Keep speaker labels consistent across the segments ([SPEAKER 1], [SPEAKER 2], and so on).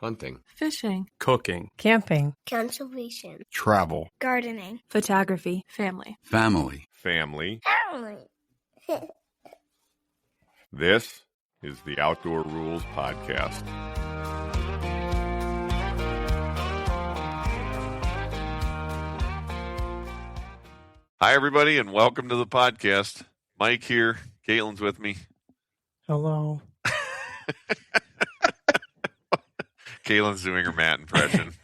[SPEAKER 1] hunting,
[SPEAKER 2] fishing,
[SPEAKER 3] cooking,
[SPEAKER 4] camping,
[SPEAKER 5] conservation,
[SPEAKER 1] travel,
[SPEAKER 5] gardening,
[SPEAKER 2] photography, family.
[SPEAKER 1] family.
[SPEAKER 6] Family.
[SPEAKER 7] This is the Outdoor Ruhls Podcast. Hi, everybody, and welcome to the podcast. Mike here. Caitlin's with me.
[SPEAKER 4] hello.
[SPEAKER 7] Caitlin's doing her Matt impression.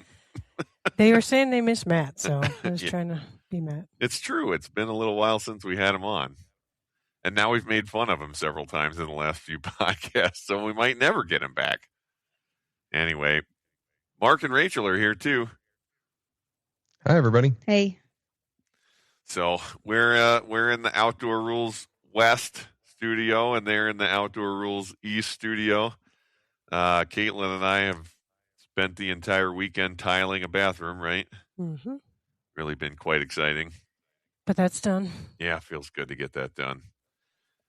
[SPEAKER 4] They were saying they miss Matt, so I was trying to be Matt.
[SPEAKER 7] It's true. It's been a little while since we had him on. And now we've made fun of him several times in the last few podcasts, so we might never get him back. Anyway, Mark and Rachel are here too.
[SPEAKER 8] Hi, everybody.
[SPEAKER 9] Hey.
[SPEAKER 7] So we're in the Outdoor Ruhls West studio, and they're in the Outdoor Ruhls East studio. Caitlin and I have spent the entire weekend tiling a bathroom, right?
[SPEAKER 4] Mm-hmm.
[SPEAKER 7] Really been quite exciting.
[SPEAKER 4] But that's done.
[SPEAKER 7] Yeah, feels good to get that done.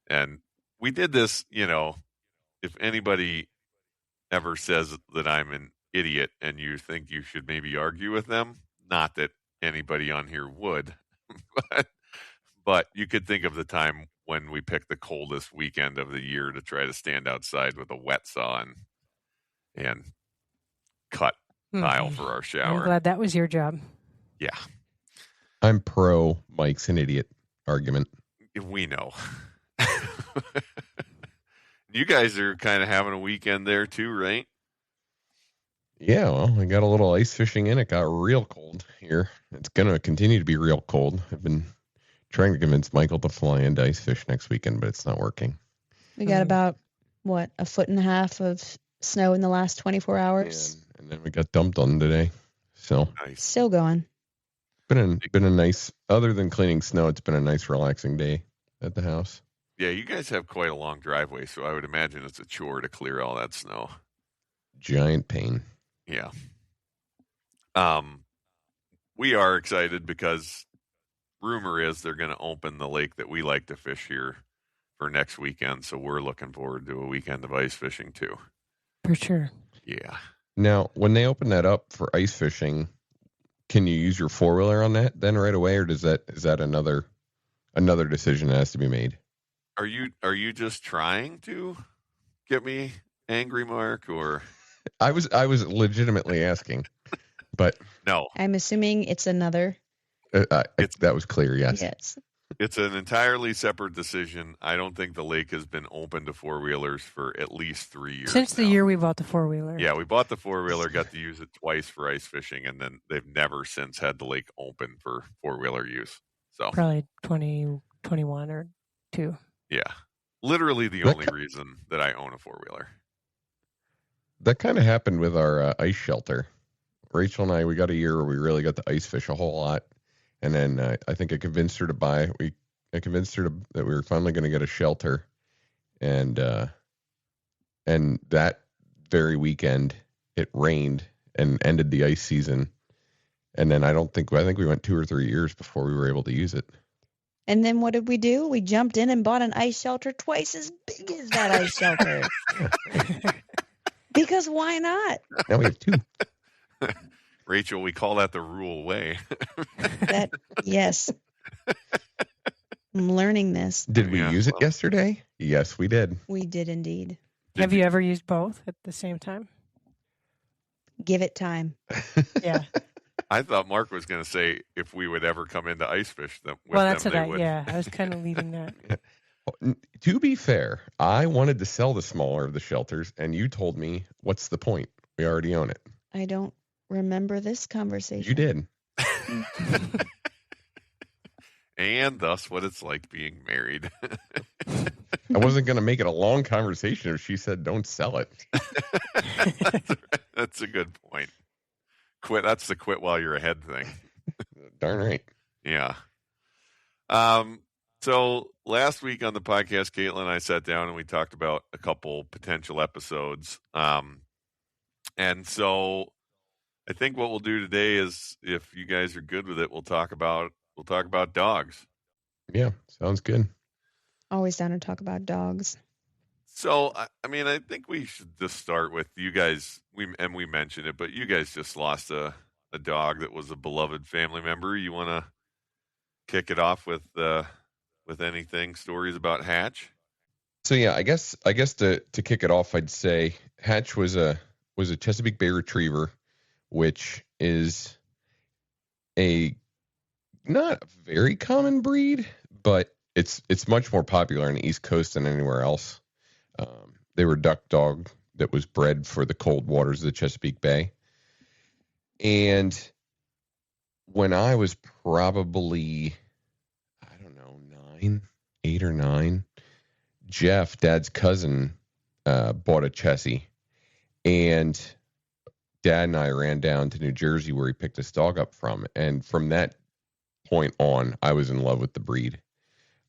[SPEAKER 7] And we did this, if anybody ever says that I'm an idiot and you think you should maybe argue with them, not that anybody on here would, but you could think of the time when we picked the coldest weekend of the year to try to stand outside with a wet saw and cut tile for our shower.
[SPEAKER 4] I'm glad that was your job.
[SPEAKER 7] Yeah.
[SPEAKER 8] I'm pro Mike's an idiot argument.
[SPEAKER 7] We know. You guys are kind of having a weekend there too, right?
[SPEAKER 8] Yeah, well, I got a little ice fishing in. It got real cold here. It's going to continue to be real cold. I've been trying to convince Michael to fly into ice fish next weekend, but it's not working.
[SPEAKER 9] We got about, a foot and a half of snow in the last 24 hours.
[SPEAKER 8] And then we got dumped on today. So
[SPEAKER 7] Nice.
[SPEAKER 9] Still going.
[SPEAKER 8] been a nice, other than cleaning snow, it's been a nice relaxing day at the house.
[SPEAKER 7] Yeah, you guys have quite a long driveway, so I would imagine it's a chore to clear all that snow.
[SPEAKER 8] Giant pain.
[SPEAKER 7] Yeah. We are excited because rumor is they're going to open the lake that we like to fish here for next weekend, so we're looking forward to a weekend of ice fishing too.
[SPEAKER 4] For sure.
[SPEAKER 7] Yeah.
[SPEAKER 8] Now, when they open that up for ice fishing, can you use your four-wheeler on that then right away, or is that another decision that has to be made?
[SPEAKER 7] Are you just trying to get me angry, Mark, or
[SPEAKER 8] I was legitimately asking, but
[SPEAKER 7] no?
[SPEAKER 9] I'm assuming it's another.
[SPEAKER 8] That was clear. Yes.
[SPEAKER 9] Yes.
[SPEAKER 7] It's an entirely separate decision. I don't think the lake has been open to four-wheelers for at least 3 years
[SPEAKER 4] Since the
[SPEAKER 7] now.
[SPEAKER 4] year we bought the four-wheeler.
[SPEAKER 7] Yeah, we bought the four-wheeler, got to use it twice for ice fishing, and then they've never since had the lake open for four-wheeler use. So
[SPEAKER 4] Probably 2021 or 2.
[SPEAKER 7] yeah, literally the only reason that I own a four-wheeler.
[SPEAKER 8] That kind of happened with our ice shelter. Rachel and we got a year where we really got to ice fish a whole lot. And then I think I convinced her that we were finally going to get a shelter. And that very weekend it rained and ended the ice season. And then I think we went 2 or 3 years before we were able to use it.
[SPEAKER 9] And then what did we do? We jumped in and bought an ice shelter twice as big as that ice shelter. Because why not?
[SPEAKER 8] Now we have 2.
[SPEAKER 7] Rachel, we call that the Ruhl way.
[SPEAKER 9] Yes. I'm learning this.
[SPEAKER 8] Did we use it yesterday? Yes, we did.
[SPEAKER 9] We did indeed.
[SPEAKER 4] Have you ever used both at the same time?
[SPEAKER 9] Give it time.
[SPEAKER 4] Yeah.
[SPEAKER 7] I thought Mark was going to say if we would ever come into ice fish with
[SPEAKER 4] that's
[SPEAKER 7] them,
[SPEAKER 4] what I was kind of leaving that.
[SPEAKER 8] To be fair, I wanted to sell the smaller of the shelters, and you told me, what's the point? We already own it.
[SPEAKER 9] I don't remember this conversation.
[SPEAKER 8] You did.
[SPEAKER 7] And thus what it's like being married.
[SPEAKER 8] I wasn't going to make it a long conversation if she said don't sell it.
[SPEAKER 7] That's a good point. That's the quit while you're ahead thing.
[SPEAKER 8] Darn right.
[SPEAKER 7] Yeah. So last week on the podcast, Caitlin and I sat down and we talked about a couple potential episodes. And so I think what we'll do today is, if you guys are good with it, we'll talk about dogs.
[SPEAKER 8] Yeah, sounds good.
[SPEAKER 9] Always down to talk about dogs.
[SPEAKER 7] So, I mean, I think we should just start with you guys. We mentioned it, but you guys just lost a dog that was a beloved family member. You want to kick it off with anything stories about Hatch?
[SPEAKER 8] So yeah, I guess to kick it off, I'd say Hatch was a Chesapeake Bay Retriever, which is a not a very common breed, but it's much more popular on the East Coast than anywhere else. They were a duck dog that was bred for the cold waters of the Chesapeake Bay. And when I was probably, I don't know, 8 or 9, Jeff, Dad's cousin, bought a Chessie, and Dad and I ran down to New Jersey where he picked this dog up from. And from that point on, I was in love with the breed.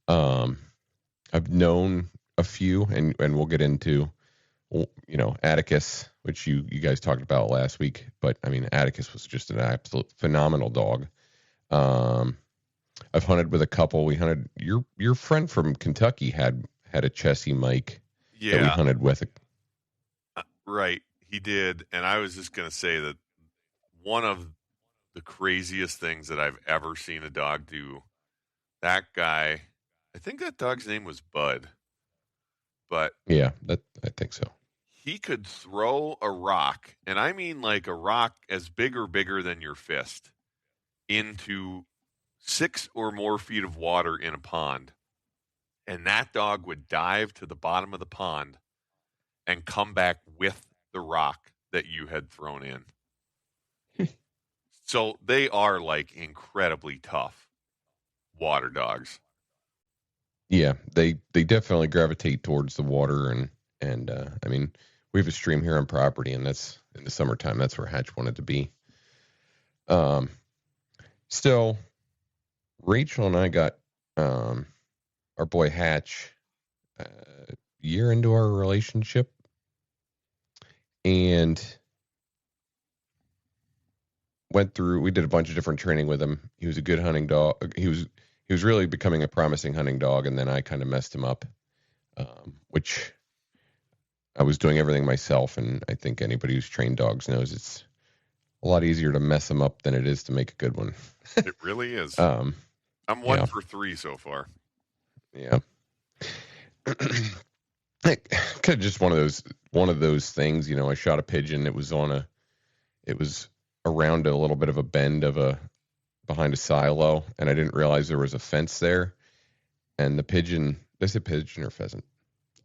[SPEAKER 8] I've known a few, and we'll get into, Atticus, which you guys talked about last week. But I mean, Atticus was just an absolute phenomenal dog. I've hunted with a couple. We hunted your friend from Kentucky had a Chessie, Mike, that we hunted with.
[SPEAKER 7] Right, he did. And I was just going to say that one of the craziest things that I've ever seen a dog do, that guy, I think that dog's name was Bud, but
[SPEAKER 8] Yeah, I think so.
[SPEAKER 7] he could throw a rock, and I mean like a rock as big or bigger than your fist, into 6 or more feet of water in a pond. And that dog would dive to the bottom of the pond and come back with the rock that you had thrown in. So they are like incredibly tough water dogs.
[SPEAKER 8] Yeah, they definitely gravitate towards the water, and I mean, we have a stream here on property, and that's in the summertime. That's where Hatch wanted to be. Still, Rachel and I got our boy Hatch a year into our relationship, and we did a bunch of different training with him. He was a good hunting dog. He was really becoming a promising hunting dog, and then I kind of messed him up, which I was doing everything myself, and I think anybody who's trained dogs knows it's a lot easier to mess them up than it is to make a good one.
[SPEAKER 7] It really is. I'm 1 for 3 so far.
[SPEAKER 8] Yeah. Kind of just one of those things, I shot a pigeon. It was around a little bit of a bend behind a silo, and I didn't realize there was a fence there. And the pigeon, did I say pigeon or pheasant?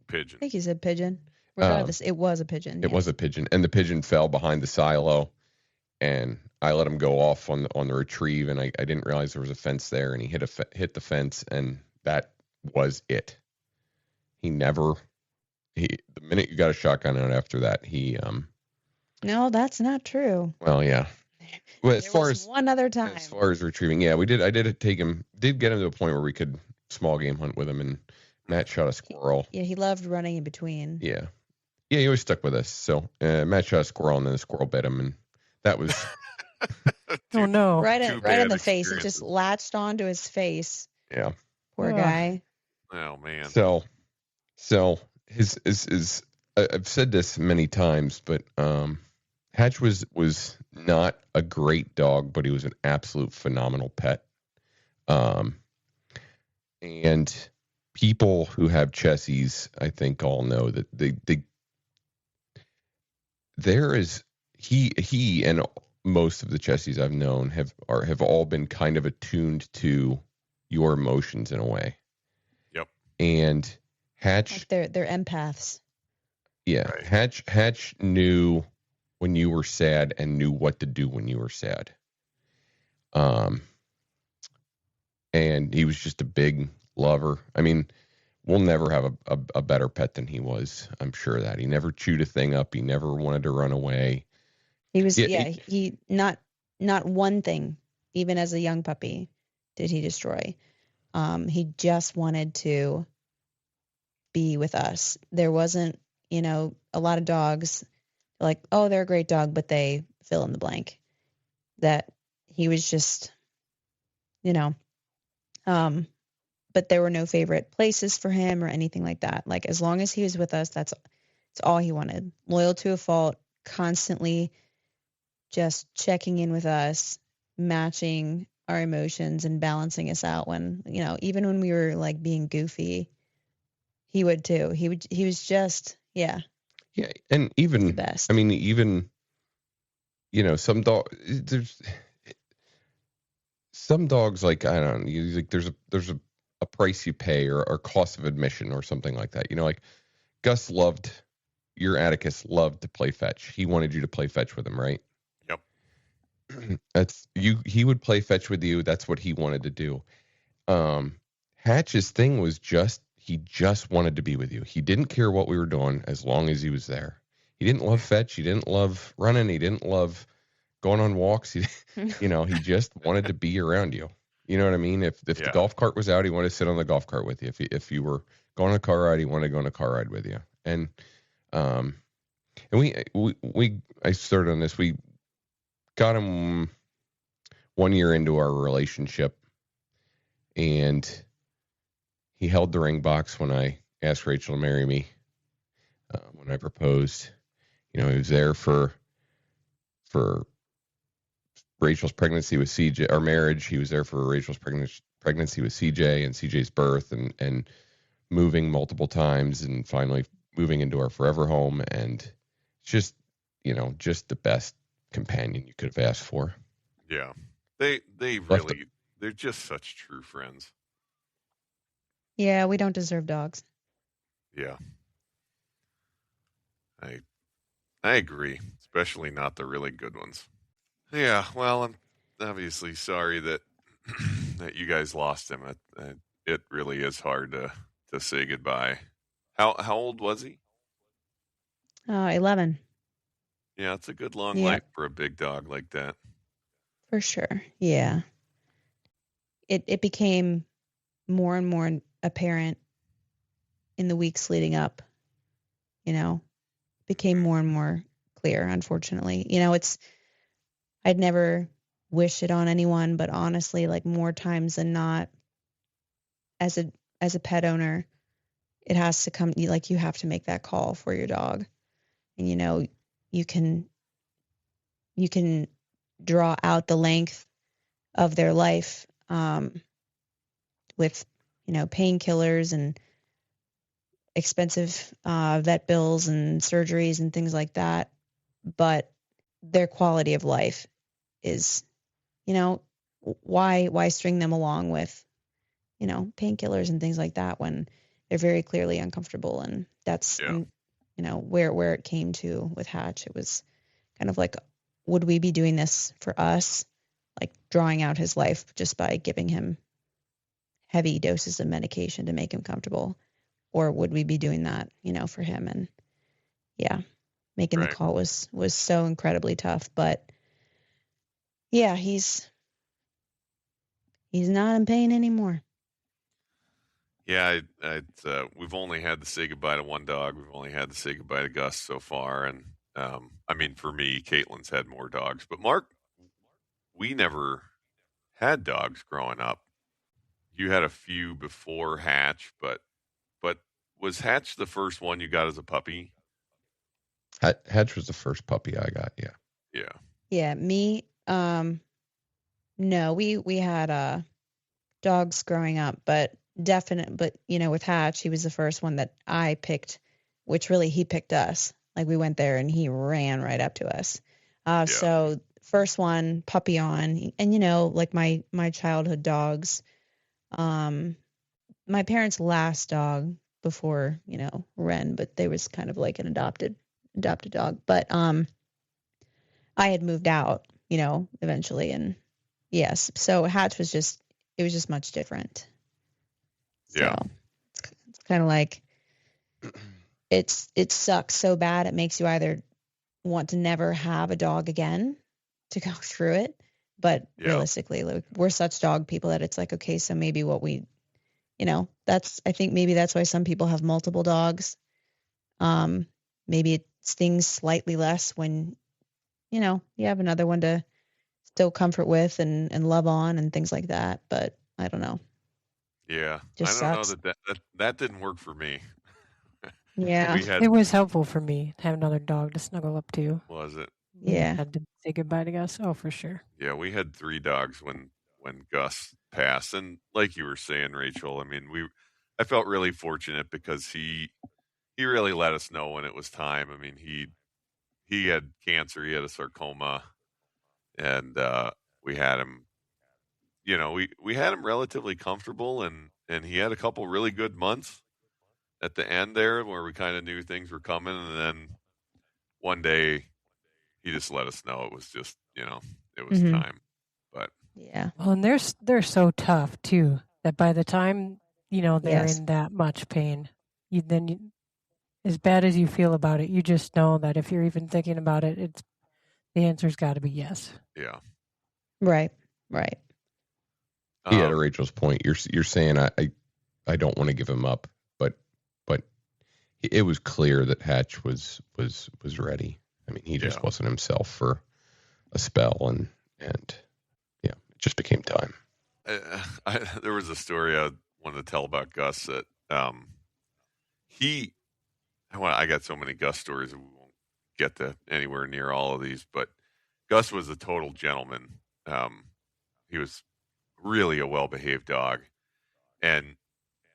[SPEAKER 7] Pigeon.
[SPEAKER 9] I think you said pigeon. Regardless, it was a pigeon.
[SPEAKER 8] It was a pigeon, and the pigeon fell behind the silo, and I let him go off on the retrieve, and I didn't realize there was a fence there, and he hit the fence, and that was it. The minute you got a shotgun out after that,
[SPEAKER 9] No, that's not true.
[SPEAKER 8] well, yeah. Well, as far as
[SPEAKER 9] one other time,
[SPEAKER 8] as far as retrieving, yeah, I did get him to a point where we could small game hunt with him, and Matt shot a squirrel.
[SPEAKER 9] Yeah, he loved running in between.
[SPEAKER 8] Yeah, he always stuck with us. So Matt shot a squirrel, and then the squirrel bit him, and that was
[SPEAKER 4] Oh no!
[SPEAKER 9] right in the face. It
[SPEAKER 7] experiences.
[SPEAKER 9] just latched onto his face.
[SPEAKER 8] yeah.
[SPEAKER 9] Poor
[SPEAKER 4] Ugh.
[SPEAKER 9] guy.
[SPEAKER 7] Oh man.
[SPEAKER 8] So his I've said this many times, but Hatch was not a great dog, but he was an absolute phenomenal pet. And people who have Chessies, I think, all know that he and most of the Chessies I've known have all been kind of attuned to your emotions in a way.
[SPEAKER 7] Yep.
[SPEAKER 8] And Hatch,
[SPEAKER 9] Like they're empaths.
[SPEAKER 8] yeah,
[SPEAKER 7] Right.
[SPEAKER 8] Hatch knew when you were sad and knew what to do when you were sad. And he was just a big lover. I mean, we'll never have a better pet than he was. I'm sure of that. He never chewed a thing up. He never wanted to run away.
[SPEAKER 9] He was
[SPEAKER 8] Yeah,
[SPEAKER 9] he not one thing, even as a young puppy, did he destroy. He just wanted to be with us. There wasn't, a lot of dogs like, oh, they're a great dog, but they fill in the blank. That he was just, but there were no favorite places for him or anything like that. Like as long as he was with us, that's all he wanted. Loyal to a fault, constantly just checking in with us, matching our emotions and balancing us out when, even when we were like being goofy, he would too. He was just, yeah.
[SPEAKER 8] Yeah. And
[SPEAKER 9] the
[SPEAKER 8] even,
[SPEAKER 9] best.
[SPEAKER 8] I mean, even, some dogs, like, I don't know, like there's a price you pay or cost of admission or something like that. Like Gus your Atticus loved to play fetch. He wanted you to play fetch with him, right?
[SPEAKER 7] Yep.
[SPEAKER 8] He would play fetch with you. That's what he wanted to do. Hatch's thing was he just wanted to be with you. He didn't care what we were doing as long as he was there. He didn't love fetch. He didn't love running. He didn't love going on walks. He just wanted to be around you. You know what I mean? If the golf cart was out, he wanted to sit on the golf cart with you. If you were going on a car ride, he wanted to go on a car ride with you. And I started on this. We got him 1 year into our relationship, and he held the ring box when I asked Rachel to marry me. When I proposed, he was there for Rachel's pregnancy with CJ, our marriage. He was there for Rachel's pregnancy with CJ and CJ's birth, and moving multiple times, and finally moving into our forever home. And just, just the best companion you could have asked for.
[SPEAKER 7] Yeah. They really, they're just such true friends.
[SPEAKER 9] Yeah, we don't deserve dogs.
[SPEAKER 7] Yeah. I agree, especially not the really good ones. Yeah, well, I'm obviously sorry that that you guys lost him. It really is hard to say goodbye. How old was he?
[SPEAKER 9] 11.
[SPEAKER 7] Yeah, it's a good long life for a big dog like that.
[SPEAKER 9] For sure. Yeah. It became more and more apparent in the weeks leading up. Became more and more clear, unfortunately. I'd never wish it on anyone, but honestly, like more times than not, as a pet owner, it has to come, you have to make that call for your dog. And you can draw out the length of their life with painkillers and expensive vet bills and surgeries and things like that, but their quality of life is, why string them along with painkillers and things like that when they're very clearly uncomfortable. And that's where it came to with Hatch. It was kind of like, would we be doing this for us, like drawing out his life just by giving him heavy doses of medication to make him comfortable, or would we be doing that for him? And making the call was so incredibly tough. But yeah, he's not in pain anymore.
[SPEAKER 7] Yeah, we've only had to say goodbye to one dog. We've only had to say goodbye to Gus so far. And I mean, for me, Caitlin's had more dogs. But Mark, we never had dogs growing up. You had a few before Hatch, but was Hatch the first one you got as a puppy?
[SPEAKER 8] Hatch was the first puppy I got. Yeah.
[SPEAKER 7] Yeah.
[SPEAKER 9] Yeah. Me. No, we had dogs growing up, but with Hatch, he was the first one that I picked, which really he picked us. Like we went there and he ran right up to us. So first one, puppy on, and like my childhood dogs, my parents' last dog before, Ren, but they was kind of like an adopted dog. But I had moved out, eventually, and yes, so Hatch was just much different. So it's kind of like it sucks so bad it makes you either want to never have a dog again to go through it, but realistically, like, we're such dog people that it's like, okay, so maybe what we I think maybe that's why some people have multiple dogs. Maybe it stings slightly less when you have another one to still comfort with and love on and things like that, but I don't know.
[SPEAKER 7] Yeah,
[SPEAKER 9] Just
[SPEAKER 7] I don't
[SPEAKER 9] sucks.
[SPEAKER 7] know that didn't work for me.
[SPEAKER 9] Yeah.
[SPEAKER 7] We had
[SPEAKER 4] It was helpful for me to have another dog to snuggle up to.
[SPEAKER 7] was it?
[SPEAKER 9] Yeah.
[SPEAKER 4] Had to say goodbye to Gus. Oh, for sure.
[SPEAKER 7] Yeah, we had 3 dogs when Gus passed, and like you were saying, Rachel, I mean, I felt really fortunate because he really let us know when it was time. I mean, he had cancer, he had a sarcoma, and we had him. We had him relatively comfortable, and he had a couple really good months at the end there where we kind of knew things were coming, and then one day he just let us know it was just it was
[SPEAKER 9] Mhm.
[SPEAKER 7] time. But
[SPEAKER 9] Yeah.
[SPEAKER 4] Well, and they're so tough too that by the time they're
[SPEAKER 9] Yes.
[SPEAKER 4] in that much pain, as bad as you feel about it, you just know that if you're even thinking about it, the answer's got to be yes.
[SPEAKER 7] yeah,
[SPEAKER 9] Right. Right.
[SPEAKER 8] Yeah, to Rachel's point, you're saying I don't want to give him up, but it was clear that Hatch was ready. I mean, he just wasn't himself for a spell, and yeah, it just became time.
[SPEAKER 7] There was a story I wanted to tell about Gus that I got so many Gus stories that we won't get to anywhere near all of these, but Gus was a total gentleman. He was really a well-behaved dog, and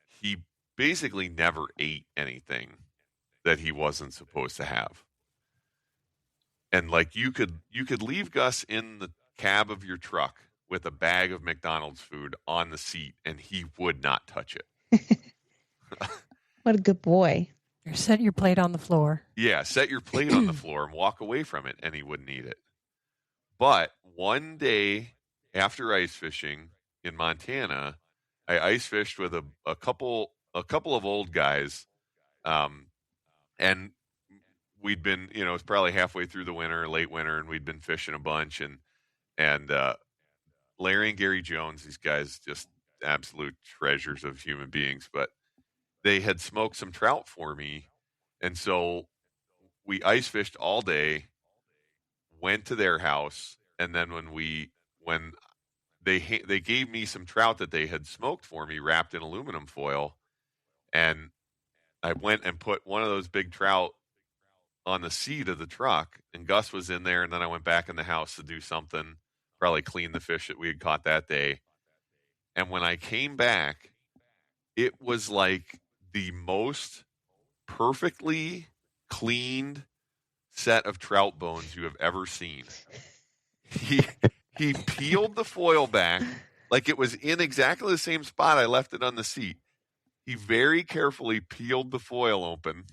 [SPEAKER 7] he basically never ate anything that he wasn't supposed to have. And like you could leave Gus in the cab of your truck with a bag of McDonald's food on the seat, and he would not touch it.
[SPEAKER 9] What a good boy.
[SPEAKER 4] Or set your plate on the floor.
[SPEAKER 7] Yeah, set your plate on the floor and walk away from it, and he wouldn't eat it. But one day after ice fishing in Montana, I ice fished with a couple of old guys, and we'd been, it was probably halfway through the winter, late winter, and we'd been fishing a bunch, and Larry and Gary Jones, these guys, just absolute treasures of human beings, but they had smoked some trout for me, and so we ice fished all day, went to their house, and then when they gave me some trout that they had smoked for me wrapped in aluminum foil, and I went and put one of those big trout on the seat of the truck, and Gus was in there, and then I went back in the house to do something, probably clean the fish that we had caught that day. And when I came back, it was like the most perfectly cleaned set of trout bones you have ever seen. He peeled the foil back like it was in exactly the same spot I left it on the seat. He very carefully peeled the foil open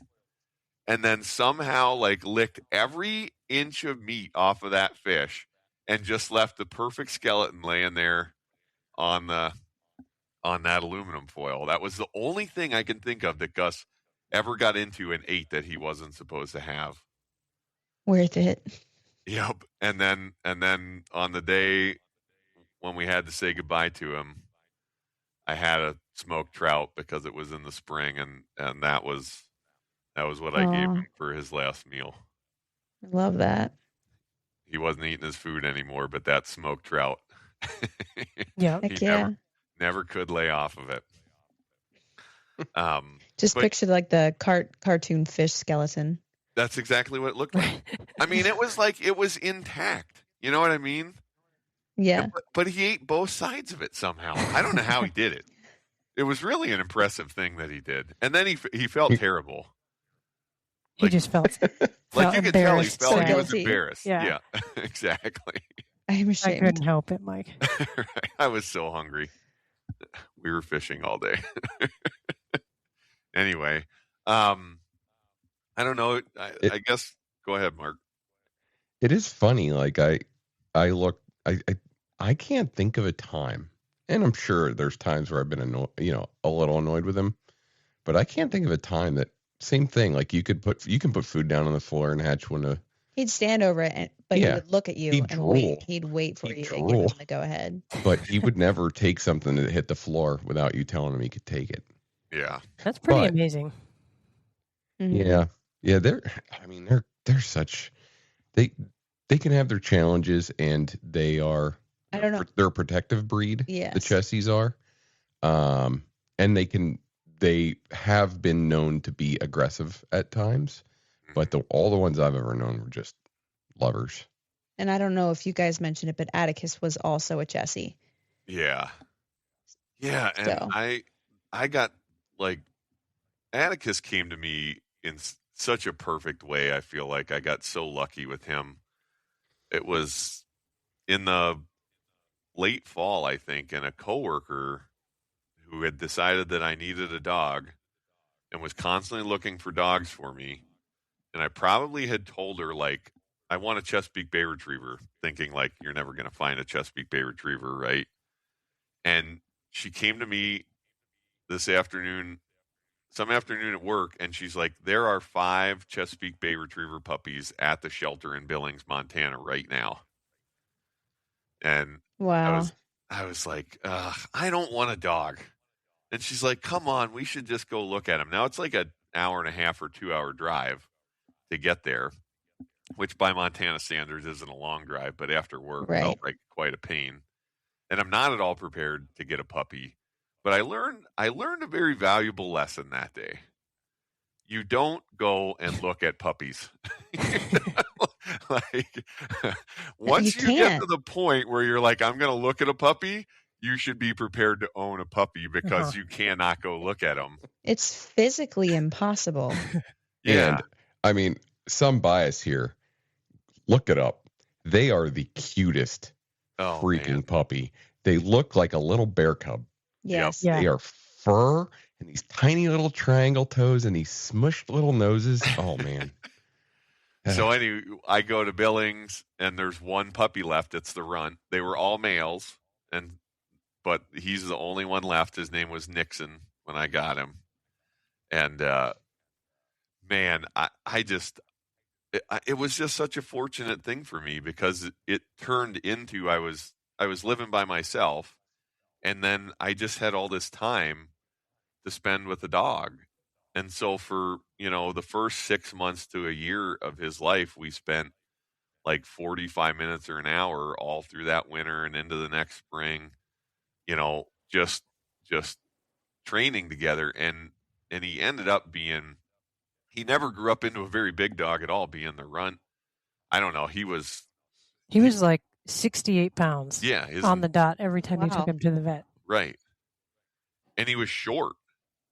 [SPEAKER 7] and then somehow licked every inch of meat off of that fish and just left the perfect skeleton laying there on that aluminum foil. That was the only thing I can think of that Gus ever got into and ate that he wasn't supposed to have.
[SPEAKER 9] Worth it.
[SPEAKER 7] Yep. And then on the day when we had to say goodbye to him, I had a smoked trout because it was in the spring, and that was what I gave him for his last meal.
[SPEAKER 9] I love that.
[SPEAKER 7] He wasn't eating his food anymore, but that smoked trout.
[SPEAKER 4] Yeah.
[SPEAKER 9] Heck
[SPEAKER 7] never could lay off of it.
[SPEAKER 9] Just picture the cartoon fish skeleton.
[SPEAKER 7] That's exactly what it looked like. I mean, it was intact. You know what I mean?
[SPEAKER 9] Yeah.
[SPEAKER 7] But he ate both sides of it somehow. I don't know how he did it. It was really an impressive thing that he did. And then he felt terrible.
[SPEAKER 4] He just felt
[SPEAKER 7] like you could tell he felt
[SPEAKER 9] so
[SPEAKER 7] he was
[SPEAKER 9] guilty.
[SPEAKER 7] embarrassed.
[SPEAKER 4] Yeah.
[SPEAKER 7] Exactly.
[SPEAKER 9] I'm
[SPEAKER 4] I
[SPEAKER 9] ashamed.
[SPEAKER 4] couldn't help it, Mike.
[SPEAKER 7] I was so hungry. We were fishing all day. Anyway, I don't know. I guess go ahead, Mark.
[SPEAKER 8] It is funny. Like I can't think of a time, and I'm sure there's times where I've been a little annoyed with him, but I can't think of a time that same thing. Like you can put food down on the floor and Hatch wouldn't have.
[SPEAKER 9] He'd stand over it, but he would look at you
[SPEAKER 8] He'd
[SPEAKER 9] and
[SPEAKER 8] drool.
[SPEAKER 9] wait. He'd wait for you to give him the go ahead.
[SPEAKER 8] But he would never take something that hit the floor without you telling him he could take it.
[SPEAKER 7] Yeah.
[SPEAKER 4] That's pretty amazing.
[SPEAKER 8] Yeah. Yeah, they're such they can have their challenges, and they are
[SPEAKER 9] I don't know.
[SPEAKER 8] They're a protective breed.
[SPEAKER 9] Yes.
[SPEAKER 8] The Chessies are. and they have been known to be aggressive at times, but all the ones I've ever known were just lovers.
[SPEAKER 9] And I don't know if you guys mentioned it, but Atticus was also a Chessie.
[SPEAKER 7] Yeah. Yeah, and
[SPEAKER 9] So.
[SPEAKER 7] I got like Atticus came to me in such a perfect way. I feel like I got so lucky with him. It was in the late fall, I think, and a coworker who had decided that I needed a dog and was constantly looking for dogs for me. And I probably had told her, like, I want a Chesapeake Bay Retriever, thinking, like, you're never going to find a Chesapeake Bay Retriever, right? And she came to me some afternoon at work, and she's like, there are 5 Chesapeake Bay Retriever puppies at the shelter in Billings, Montana right now. And
[SPEAKER 9] wow.
[SPEAKER 7] I was like, I don't want a dog. And she's like, come on, we should just go look at them. Now it's like an hour and a half or 2-hour drive to get there, which by Montana standards isn't a long drive, but after work felt like quite a pain. And I'm not at all prepared to get a puppy. But I learned a very valuable lesson that day. You don't go and look at puppies. Like, once you get to the point where you're like, I'm going to look at a puppy, you should be prepared to own a puppy because you cannot go look at them.
[SPEAKER 9] It's physically impossible.
[SPEAKER 8] Yeah. And I mean, some bias here. Look it up. They are the cutest freaking puppy. They look like a little bear cub.
[SPEAKER 9] Yes.
[SPEAKER 8] Yep. They are fur and these tiny little triangle toes and these smushed little noses. Oh, man.
[SPEAKER 7] So anyway, I go to Billings and there's one puppy left. It's the runt. They were all males, but he's the only one left. His name was Nixon when I got him. And man, it was just such a fortunate thing for me because it turned into I was living by myself, and then I just had all this time to spend with the dog. And so for, the first 6 months to a year of his life, we spent like 45 minutes or an hour all through that winter and into the next spring, just training together. And he ended up he never grew up into a very big dog at all, being the runt. I don't know. He was
[SPEAKER 4] like 68 pounds on the dot every time you took him to the vet.
[SPEAKER 7] Right. And he was short.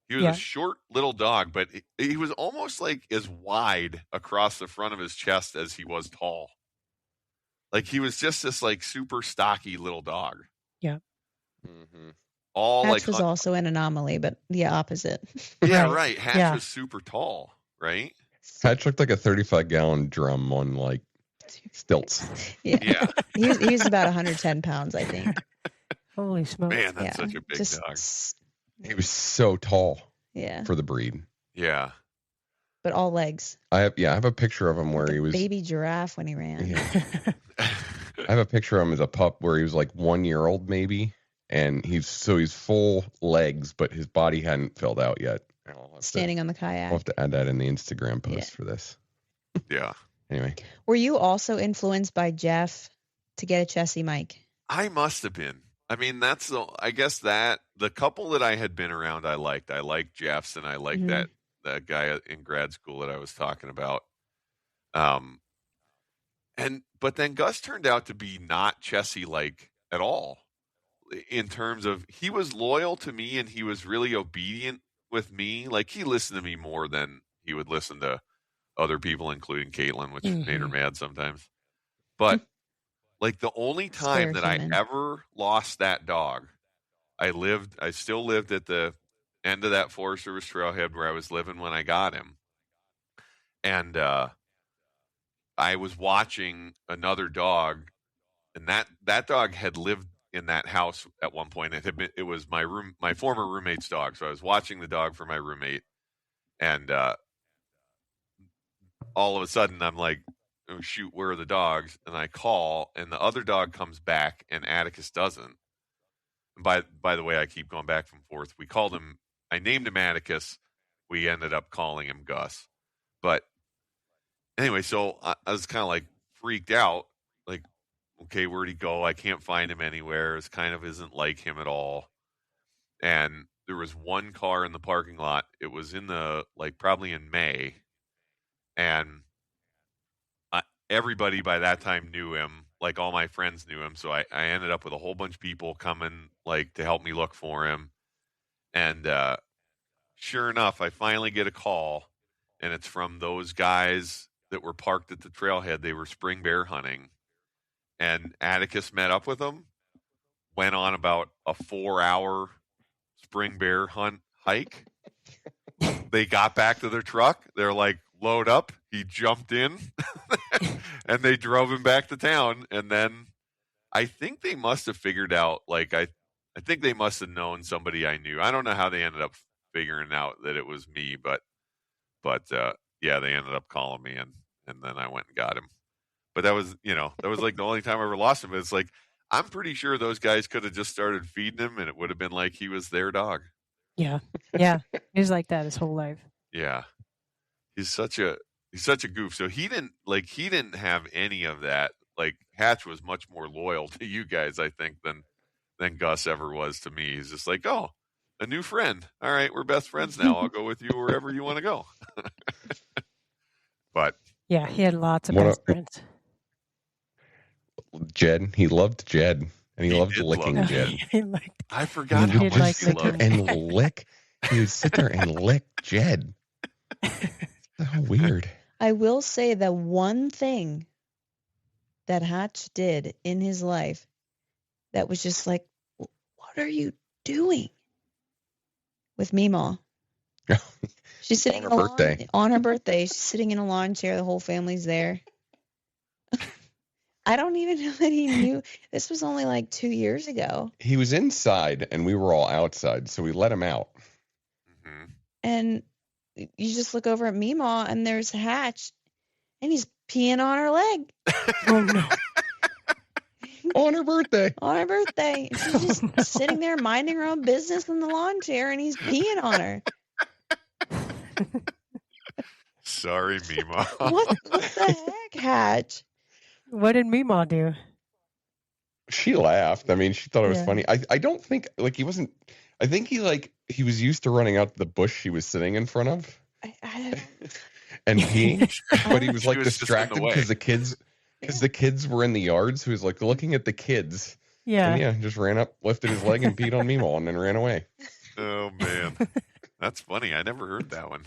[SPEAKER 7] He was a short little dog, but he was almost like as wide across the front of his chest as he was tall. Like he was just this like super stocky little dog.
[SPEAKER 4] Yeah.
[SPEAKER 8] Mm-hmm.
[SPEAKER 9] Hatch was also an anomaly, but the opposite.
[SPEAKER 7] Yeah, right. Hatch was super tall, right?
[SPEAKER 8] Hatch looked like a 35-gallon drum on like stilts.
[SPEAKER 9] Yeah. He was about 110 pounds, I think.
[SPEAKER 4] Holy smokes.
[SPEAKER 7] Man, that's such a big dog.
[SPEAKER 8] He was so tall.
[SPEAKER 9] Yeah.
[SPEAKER 8] For the breed.
[SPEAKER 7] Yeah.
[SPEAKER 9] But all legs.
[SPEAKER 8] I have a picture of him where he was
[SPEAKER 9] baby giraffe when he ran.
[SPEAKER 8] Yeah. I have a picture of him as a pup where he was like 1 year old maybe, and he's full legs, but his body hadn't filled out yet.
[SPEAKER 9] Standing on the kayak.
[SPEAKER 8] I'll have to add that in the Instagram post for this.
[SPEAKER 7] Yeah.
[SPEAKER 8] Anyway.
[SPEAKER 9] Were you also influenced by Jeff to get a Chessie, Mike?
[SPEAKER 7] I must have been. I mean, I guess that the couple that I had been around, I liked. I liked Jeff's, and I liked that guy in grad school that I was talking about. But then Gus turned out to be not Chessie like at all, in terms of he was loyal to me and he was really obedient with me. Like he listened to me more than he would listen to other people, including Caitlin, which made her mad sometimes. But like the only time that I ever lost that dog, I still lived at the end of that Forest Service trailhead where I was living when I got him. And I was watching another dog, and that dog had lived in that house at one point. It was my former roommate's dog. So I was watching the dog for my roommate, and all of a sudden I'm like, oh, shoot, where are the dogs? And I call, and the other dog comes back, and Atticus doesn't. And by the way, I keep going back and forth. I named him Atticus. We ended up calling him Gus. But anyway, so I was kind of like freaked out. Like, okay, where'd he go? I can't find him anywhere. It kind of isn't like him at all. And there was one car in the parking lot. It was in probably in May, and everybody by that time knew him. Like all my friends knew him, so I ended up with a whole bunch of people coming to help me look for him. And sure enough, I finally get a call, and it's from those guys that were parked at the trailhead. They were spring bear hunting, and Atticus met up with them, went on about a 4-hour spring bear hunt hike. They got back to their truck. They're like, load up. He jumped in, and they drove him back to town. And then I think they must have figured out, I think they must have known somebody I knew. I don't know how they ended up figuring out that it was me, but yeah, they ended up calling me, and then I went and got him. But that was like the only time I ever lost him. It's like, I'm pretty sure those guys could have just started feeding him, and it would have been like he was their dog.
[SPEAKER 4] Yeah. He was like that his whole life.
[SPEAKER 7] Yeah. He's such a goof. So he didn't have any of that. Like, Hatch was much more loyal to you guys, I think, than Gus ever was to me. He's just like, oh, a new friend. All right, we're best friends now. I'll go with you wherever you want to go. But
[SPEAKER 4] yeah, he had lots of best friends.
[SPEAKER 8] Jed, he loved Jed, and he loved licking
[SPEAKER 7] love
[SPEAKER 8] Jed.
[SPEAKER 7] I forgot how much he loved.
[SPEAKER 8] And lick. He would sit there and lick Jed. How weird.
[SPEAKER 9] I will say the one thing that Hatch did in his life that was just like, what are you doing? With Meemaw. She's sitting
[SPEAKER 8] on her birthday.
[SPEAKER 9] On her birthday. She's sitting in a lawn chair. The whole family's there. I don't even know that he knew. This was only like 2 years ago.
[SPEAKER 8] He was inside, and we were all outside, so we let him out.
[SPEAKER 7] Mm-hmm.
[SPEAKER 9] And you just look over at Meemaw, and there's Hatch, and he's peeing on her leg.
[SPEAKER 4] Oh, no.
[SPEAKER 8] On her birthday.
[SPEAKER 9] On her birthday. She's just sitting there minding her own business in the lawn chair, and he's peeing on her.
[SPEAKER 7] Sorry, Meemaw.
[SPEAKER 9] What the heck, Hatch?
[SPEAKER 4] What did Meemaw do?
[SPEAKER 8] She laughed. I mean, she thought it was
[SPEAKER 4] Yeah.
[SPEAKER 8] funny. I don't think, he wasn't, I think he was used to running out to the bush he was sitting in front of.
[SPEAKER 9] I
[SPEAKER 8] And peeing, but he was
[SPEAKER 7] She was just in the
[SPEAKER 8] distracted
[SPEAKER 7] way.
[SPEAKER 8] because the kids were in the yard, so he was like looking at the kids.
[SPEAKER 4] Yeah.
[SPEAKER 8] And yeah, just ran up, lifted his leg, and peed on Meemaw, and then ran away.
[SPEAKER 7] Oh, man. That's funny. I never heard that one.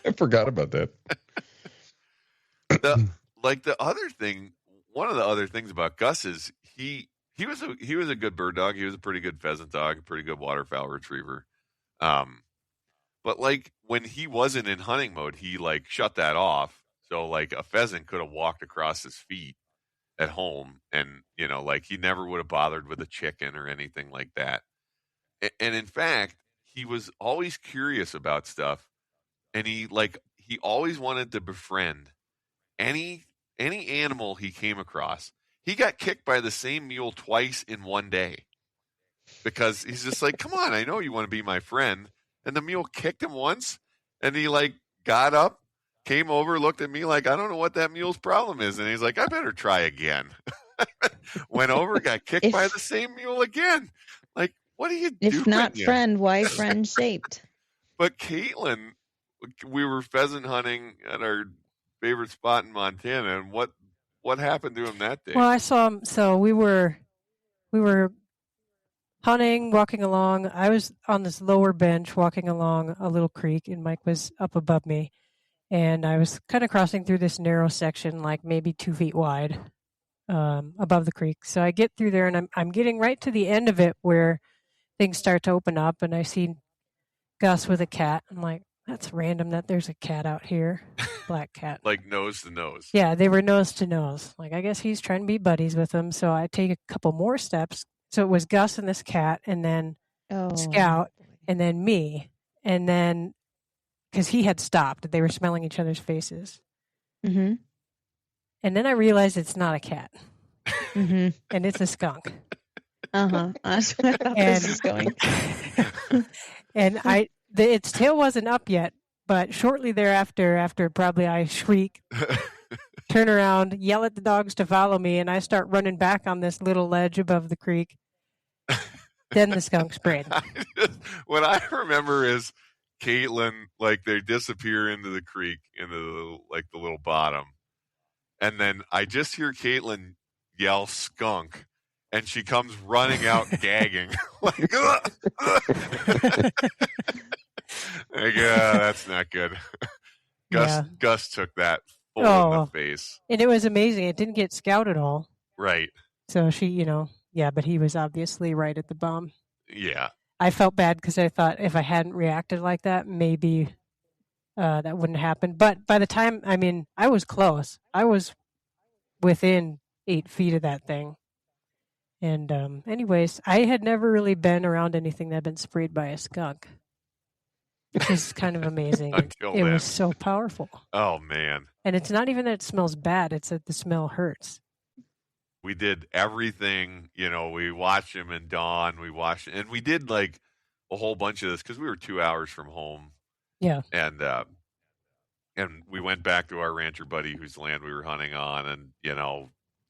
[SPEAKER 8] I forgot about that.
[SPEAKER 7] The other thing, one of the other things about Gus is he was a good bird dog. He was a pretty good pheasant dog, a pretty good waterfowl retriever. But when he wasn't in hunting mode, he shut that off. So a pheasant could have walked across his feet at home, and he never would have bothered with a chicken or anything like that. And in fact, he was always curious about stuff, and he always wanted to befriend any animal he came across. He got kicked by the same mule twice in one day because he's just like, come on, I know you want to be my friend. And the mule kicked him once, and he got up, came over, looked at me like, I don't know what that mule's problem is. And he's like, I better try again. Went over, got kicked by the same mule again. What are you doing?
[SPEAKER 9] If not friend, why friend shaped?
[SPEAKER 7] But Caitlin, we were pheasant hunting at our favorite spot in Montana, and what happened to him that day?
[SPEAKER 4] Well, I saw him. So we were hunting, walking along. I was on this lower bench walking along a little creek, and Mike was up above me. And I was kind of crossing through this narrow section, maybe 2 feet wide, above the creek. So I get through there, and I'm getting right to the end of it where things start to open up, and I see Gus with a cat. I'm like, that's random that there's a cat out here, black cat.
[SPEAKER 7] Nose to nose.
[SPEAKER 4] Yeah, they were nose to nose. I guess he's trying to be buddies with them. So I take a couple more steps. So it was Gus and this cat, and then Scout, and then me, and then because he had stopped, they were smelling each other's faces.
[SPEAKER 9] Mm-hmm.
[SPEAKER 4] And then I realized it's not a cat,
[SPEAKER 9] Mm-hmm.
[SPEAKER 4] and it's a skunk.
[SPEAKER 9] Uh-huh. That's where I thought this was going.
[SPEAKER 4] And its tail wasn't up yet, but shortly thereafter, after probably I shriek, turn around, yell at the dogs to follow me, and I start running back on this little ledge above the creek. Then the skunk sprayed.
[SPEAKER 7] What I remember is Caitlin, like they disappear into the creek, into the little bottom, and then I just hear Caitlin yell "skunk," and she comes running out gagging, like, "Ugh, ugh." Like, that's not good. Gus took that full in the face,
[SPEAKER 4] and it was amazing. It didn't get Scout at all,
[SPEAKER 7] right?
[SPEAKER 4] So she, but he was obviously right at the bum.
[SPEAKER 7] Yeah.
[SPEAKER 4] I felt bad because I thought if I hadn't reacted like that, maybe that wouldn't happen. But by the time, I was close. I was within 8 feet of that thing. And anyways, I had never really been around anything that had been sprayed by a skunk, which is kind of amazing. It was so powerful.
[SPEAKER 7] Oh, man.
[SPEAKER 4] And it's not even that it smells bad. It's that the smell hurts.
[SPEAKER 7] We did everything, we watched him and Dawn, and we did like a whole bunch of this because we were 2 hours from home.
[SPEAKER 4] Yeah.
[SPEAKER 7] And we went back to our rancher buddy whose land we were hunting on and,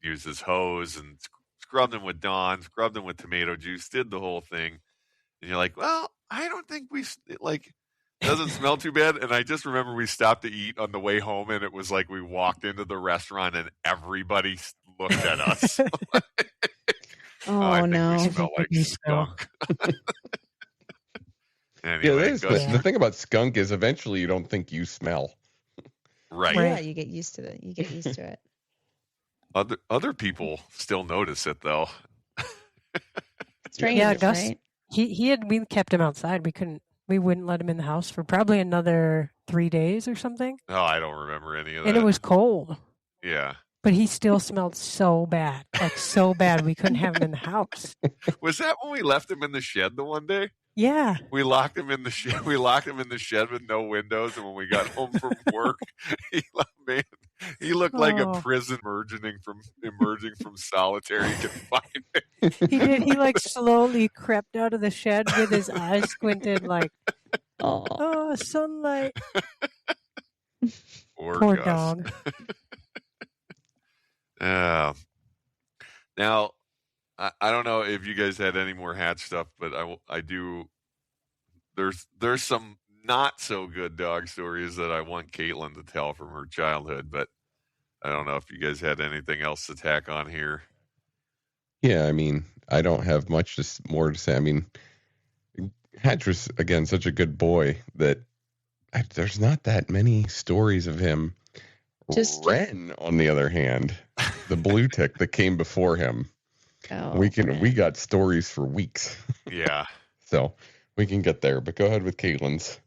[SPEAKER 7] used his hose and scrubbed him with Dawn, scrubbed him with tomato juice, did the whole thing. And you're like, well, I don't think doesn't smell too bad. And I just remember we stopped to eat on the way home and it was like we walked into the restaurant and everybody looked at us.
[SPEAKER 9] Oh, no.
[SPEAKER 7] We smell like skunk.
[SPEAKER 8] Anyway, the thing about skunk is eventually you don't think you smell.
[SPEAKER 7] Right.
[SPEAKER 9] Yeah, you get used to it. You get used to it.
[SPEAKER 7] Other people still notice it though.
[SPEAKER 9] Strangers,
[SPEAKER 4] Gus,
[SPEAKER 9] right?
[SPEAKER 4] We kept him outside. We wouldn't let him in the house for probably another 3 days or something.
[SPEAKER 7] Oh, I don't remember any of that.
[SPEAKER 4] And it was cold.
[SPEAKER 7] Yeah.
[SPEAKER 4] But he still smelled so bad, so bad we couldn't have him in the house.
[SPEAKER 7] Was that when we left him in the shed the one day?
[SPEAKER 4] Yeah.
[SPEAKER 7] We locked him in the shed. We locked him in the shed with no windows, and when we got home from work, he looked like a prison emerging from solitary confinement.
[SPEAKER 4] He did. He slowly crept out of the shed with his eyes squinted, oh, sunlight. Poor dog.
[SPEAKER 7] Now, I don't know if you guys had any more hatch stuff, but I do. There's some not so good dog stories that I want Caitlin to tell from her childhood, but I don't know if you guys had anything else to tack on here.
[SPEAKER 8] Yeah, I don't have much more to say. Hatch was, again, such a good boy that there's not that many stories of him. Ren, on the other hand, the blue tick that came before him, we got stories for weeks.
[SPEAKER 7] Yeah.
[SPEAKER 8] So we can get there, but go ahead with Caitlin's.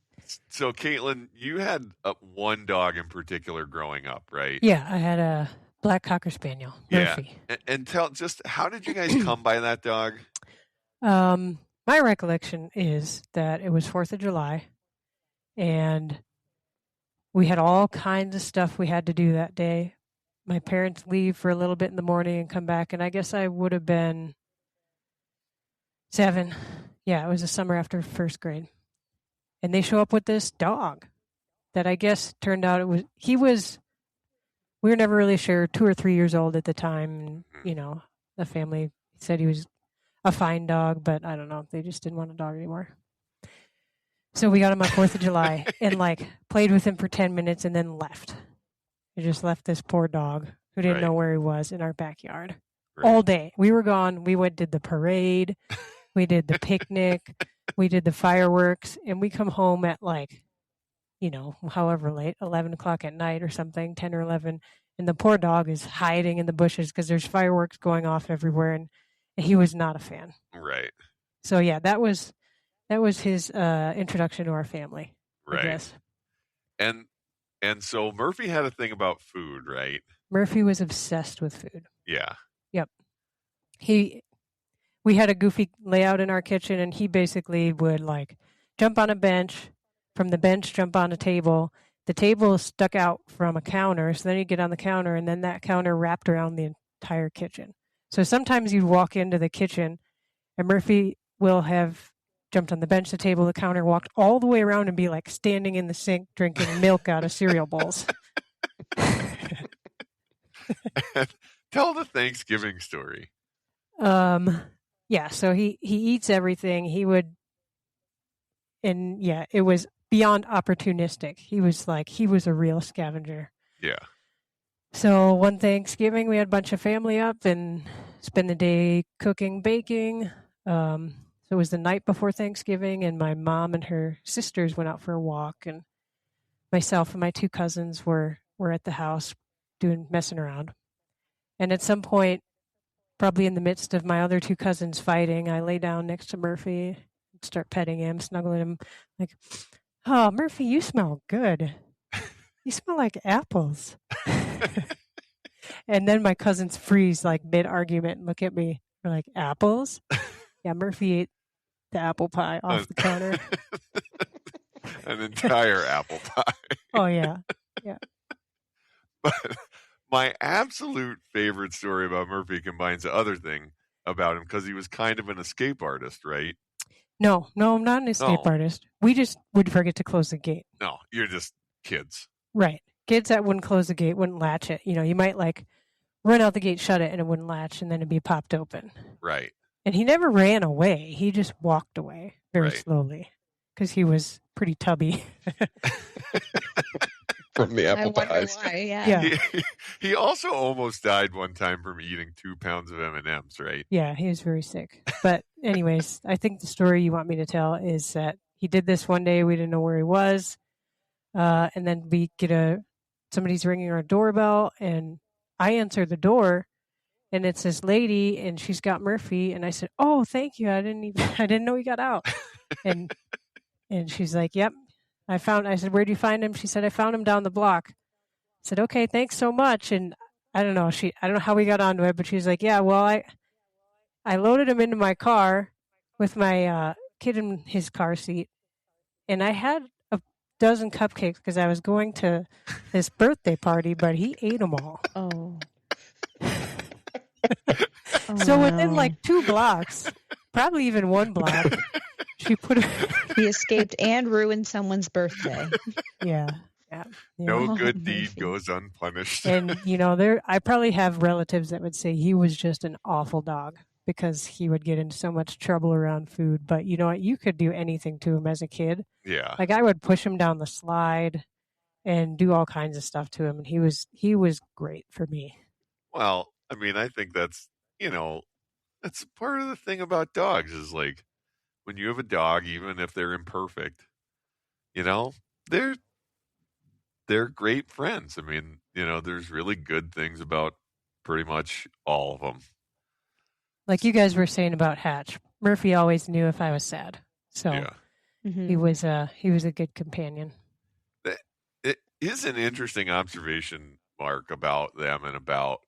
[SPEAKER 7] So Caitlin, you had one dog in particular growing up, right?
[SPEAKER 4] Yeah, I had a black Cocker Spaniel, Murphy.
[SPEAKER 7] Yeah. And tell how did you guys come by that dog?
[SPEAKER 4] My recollection is that it was 4th of July, and we had all kinds of stuff we had to do that day. My parents leave for a little bit in the morning and come back, and I guess I would have been 7. Yeah, it was the summer after 1st grade. And they show up with this dog that I guess turned out we were never really sure, 2 or 3 years old at the time. And, the family said he was a fine dog, but I don't know. They just didn't want a dog anymore. So we got him on 4th of July and played with him for 10 minutes and then left. We just left this poor dog who didn't know where he was in our backyard all day. We were gone. We did the parade. We did the picnic. We did the fireworks. And we come home at however late, 11 o'clock at night or something, 10 or 11. And the poor dog is hiding in the bushes because there's fireworks going off everywhere. And he was not a fan.
[SPEAKER 7] Right.
[SPEAKER 4] So, yeah, that was his introduction to our family.
[SPEAKER 7] Right.
[SPEAKER 4] I guess.
[SPEAKER 7] And so Murphy had a thing about food, right?
[SPEAKER 4] Murphy was obsessed with food.
[SPEAKER 7] Yeah.
[SPEAKER 4] Yep. We had a goofy layout in our kitchen, and he basically would jump on a bench, from the bench jump on a table. The table stuck out from a counter, so then he'd get on the counter, and then that counter wrapped around the entire kitchen. So sometimes you'd walk into the kitchen, and Murphy will have jumped on the bench, the table, the counter, walked all the way around and be standing in the sink drinking milk out of cereal bowls.
[SPEAKER 7] Tell the Thanksgiving story.
[SPEAKER 4] Yeah, so he eats everything. He would, and yeah, it was beyond opportunistic. He was a real scavenger.
[SPEAKER 7] Yeah.
[SPEAKER 4] So one Thanksgiving, we had a bunch of family up and spend the day cooking, baking. So it was the night before Thanksgiving, and my mom and her sisters went out for a walk, and myself and my two cousins were at the house messing around. And at some point, probably in the midst of my other two cousins fighting, I lay down next to Murphy and start petting him, snuggling him, like, "Oh, Murphy, you smell good. You smell like apples." And then my cousins freeze like mid-argument and look at me. They're like, "Apples?" Yeah, Murphy ate the apple pie off the counter.
[SPEAKER 7] An entire apple pie.
[SPEAKER 4] Oh, yeah. Yeah.
[SPEAKER 7] But my absolute favorite story about Murphy combines the other thing about him, because he was kind of an escape artist, right?
[SPEAKER 4] No, I'm not an escape artist. We just would forget to close the gate.
[SPEAKER 7] No, you're just kids.
[SPEAKER 4] Right. Kids that wouldn't close the gate, wouldn't latch it. You might run out the gate, shut it, and it wouldn't latch, and then it'd be popped open.
[SPEAKER 7] Right.
[SPEAKER 4] And he never ran away. He just walked away very slowly because he was pretty tubby.
[SPEAKER 8] From the apple pies.
[SPEAKER 9] Why, yeah.
[SPEAKER 7] He also almost died one time from eating 2 pounds of M&Ms, right?
[SPEAKER 4] Yeah, he was very sick. But anyways, I think the story you want me to tell is that he did this one day. We didn't know where he was. And then we get somebody's ringing our doorbell, and I answer the door, and it's this lady, and she's got Murphy. And I said, "Oh, thank you. I didn't know he got out." And she's like, "Yep. I said, "Where'd you find him?" She said, "I found him down the block." I said, "Okay, thanks so much." And I don't know how we got onto it, but she's like, "Yeah, well, I loaded him into my car with my kid in his car seat, and I had a dozen cupcakes because I was going to this birthday party, but he ate them all."
[SPEAKER 9] Oh.
[SPEAKER 4] So within 2 blocks, probably even 1 block, she put
[SPEAKER 9] he escaped and ruined someone's birthday.
[SPEAKER 4] Yeah.
[SPEAKER 7] No good deed goes unpunished.
[SPEAKER 4] And I probably have relatives that would say he was just an awful dog because he would get into so much trouble around food. But you know what? You could do anything to him as a kid.
[SPEAKER 7] Yeah.
[SPEAKER 4] Like I would push him down the slide and do all kinds of stuff to him, and he was great for me. Well,
[SPEAKER 7] I mean, I think that's part of the thing about dogs is when you have a dog, even if they're imperfect, they're great friends. I mean, there's really good things about pretty much all of them.
[SPEAKER 4] Like you guys were saying about Hatch, Murphy always knew if I was sad, so
[SPEAKER 7] yeah.
[SPEAKER 9] Mm-hmm.
[SPEAKER 4] he was a good companion.
[SPEAKER 7] It is an interesting observation, Mark, about them and about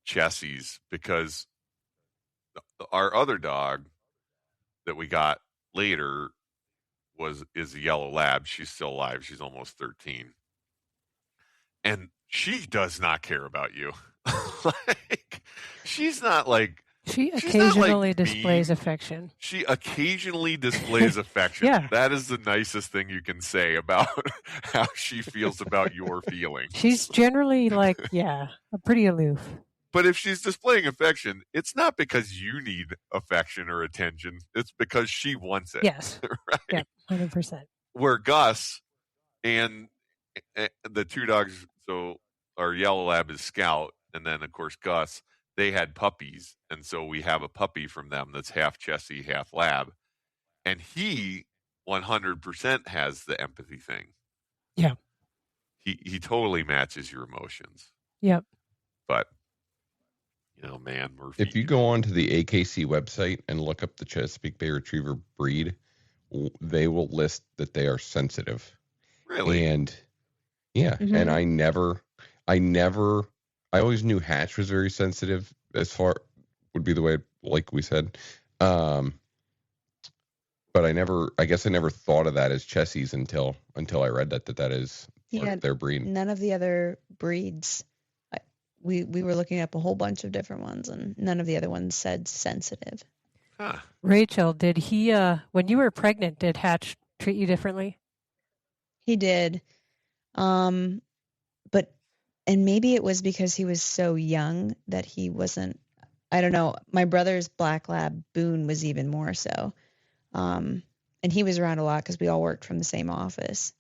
[SPEAKER 7] Chessie's, because our other dog that we got later is a yellow lab. She's still alive. She's almost 13. And she does not care about you. She's not like...
[SPEAKER 4] She occasionally displays affection.
[SPEAKER 7] She occasionally displays affection.
[SPEAKER 4] Yeah.
[SPEAKER 7] That is the nicest thing you can say about how she feels about your feelings.
[SPEAKER 4] She's generally pretty aloof.
[SPEAKER 7] But if she's displaying affection, it's not because you need affection or attention. It's because she wants it.
[SPEAKER 4] Yes.
[SPEAKER 7] Right?
[SPEAKER 4] Yeah, 100%.
[SPEAKER 7] Where Gus and the 2 dogs, so our yellow lab is Scout, and then, of course, Gus, they had puppies, and so we have a puppy from them that's half Chessie, half lab, and he 100% has the empathy thing.
[SPEAKER 4] Yeah.
[SPEAKER 7] He totally matches your emotions.
[SPEAKER 4] Yep.
[SPEAKER 7] But, man, Murphy.
[SPEAKER 8] If you go onto the AKC website and look up the Chesapeake Bay Retriever breed, they will list that they are sensitive.
[SPEAKER 7] Really?
[SPEAKER 8] And yeah,
[SPEAKER 9] Mm-hmm.
[SPEAKER 8] and I always knew Hatch was very sensitive, as far would be the way, like we said. But I guess I never thought of that as Chessie's until I read that is part of their breed.
[SPEAKER 9] None of the other breeds. We were looking up a whole bunch of different ones, and none of the other ones said sensitive.
[SPEAKER 7] Huh.
[SPEAKER 4] Rachel, did he, when you were pregnant, did Hatch treat you differently?
[SPEAKER 9] He did. And maybe it was because he was so young that he wasn't I don't know. My brother's black lab, Boone, was even more so. And he was around a lot because we all worked from the same office.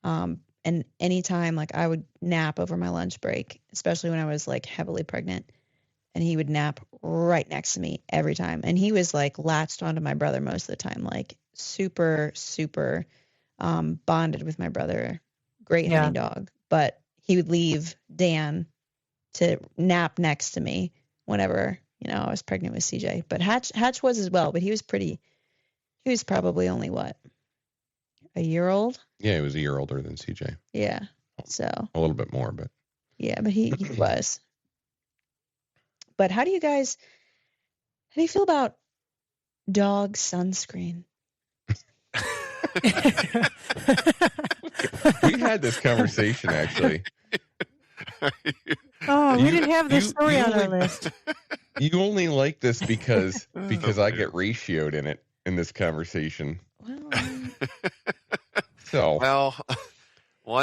[SPEAKER 9] And anytime, like, I would nap over my lunch break, especially when I was like heavily pregnant, and he would nap right next to me every time. And he was like latched onto my brother most of the time, like super, super bonded with my brother. Great hunting dog. But he would leave Dan to nap next to me whenever, I was pregnant with CJ. But Hatch was as well, but he was probably only what? A year old?
[SPEAKER 8] Yeah, he was a year older than CJ.
[SPEAKER 9] Yeah. So
[SPEAKER 8] a little bit more, but
[SPEAKER 9] yeah, but he was. But how do you feel about dog sunscreen?
[SPEAKER 8] We had this conversation actually.
[SPEAKER 4] We didn't have this story on our list.
[SPEAKER 8] You only like this because I get ratioed in this conversation.
[SPEAKER 7] Well,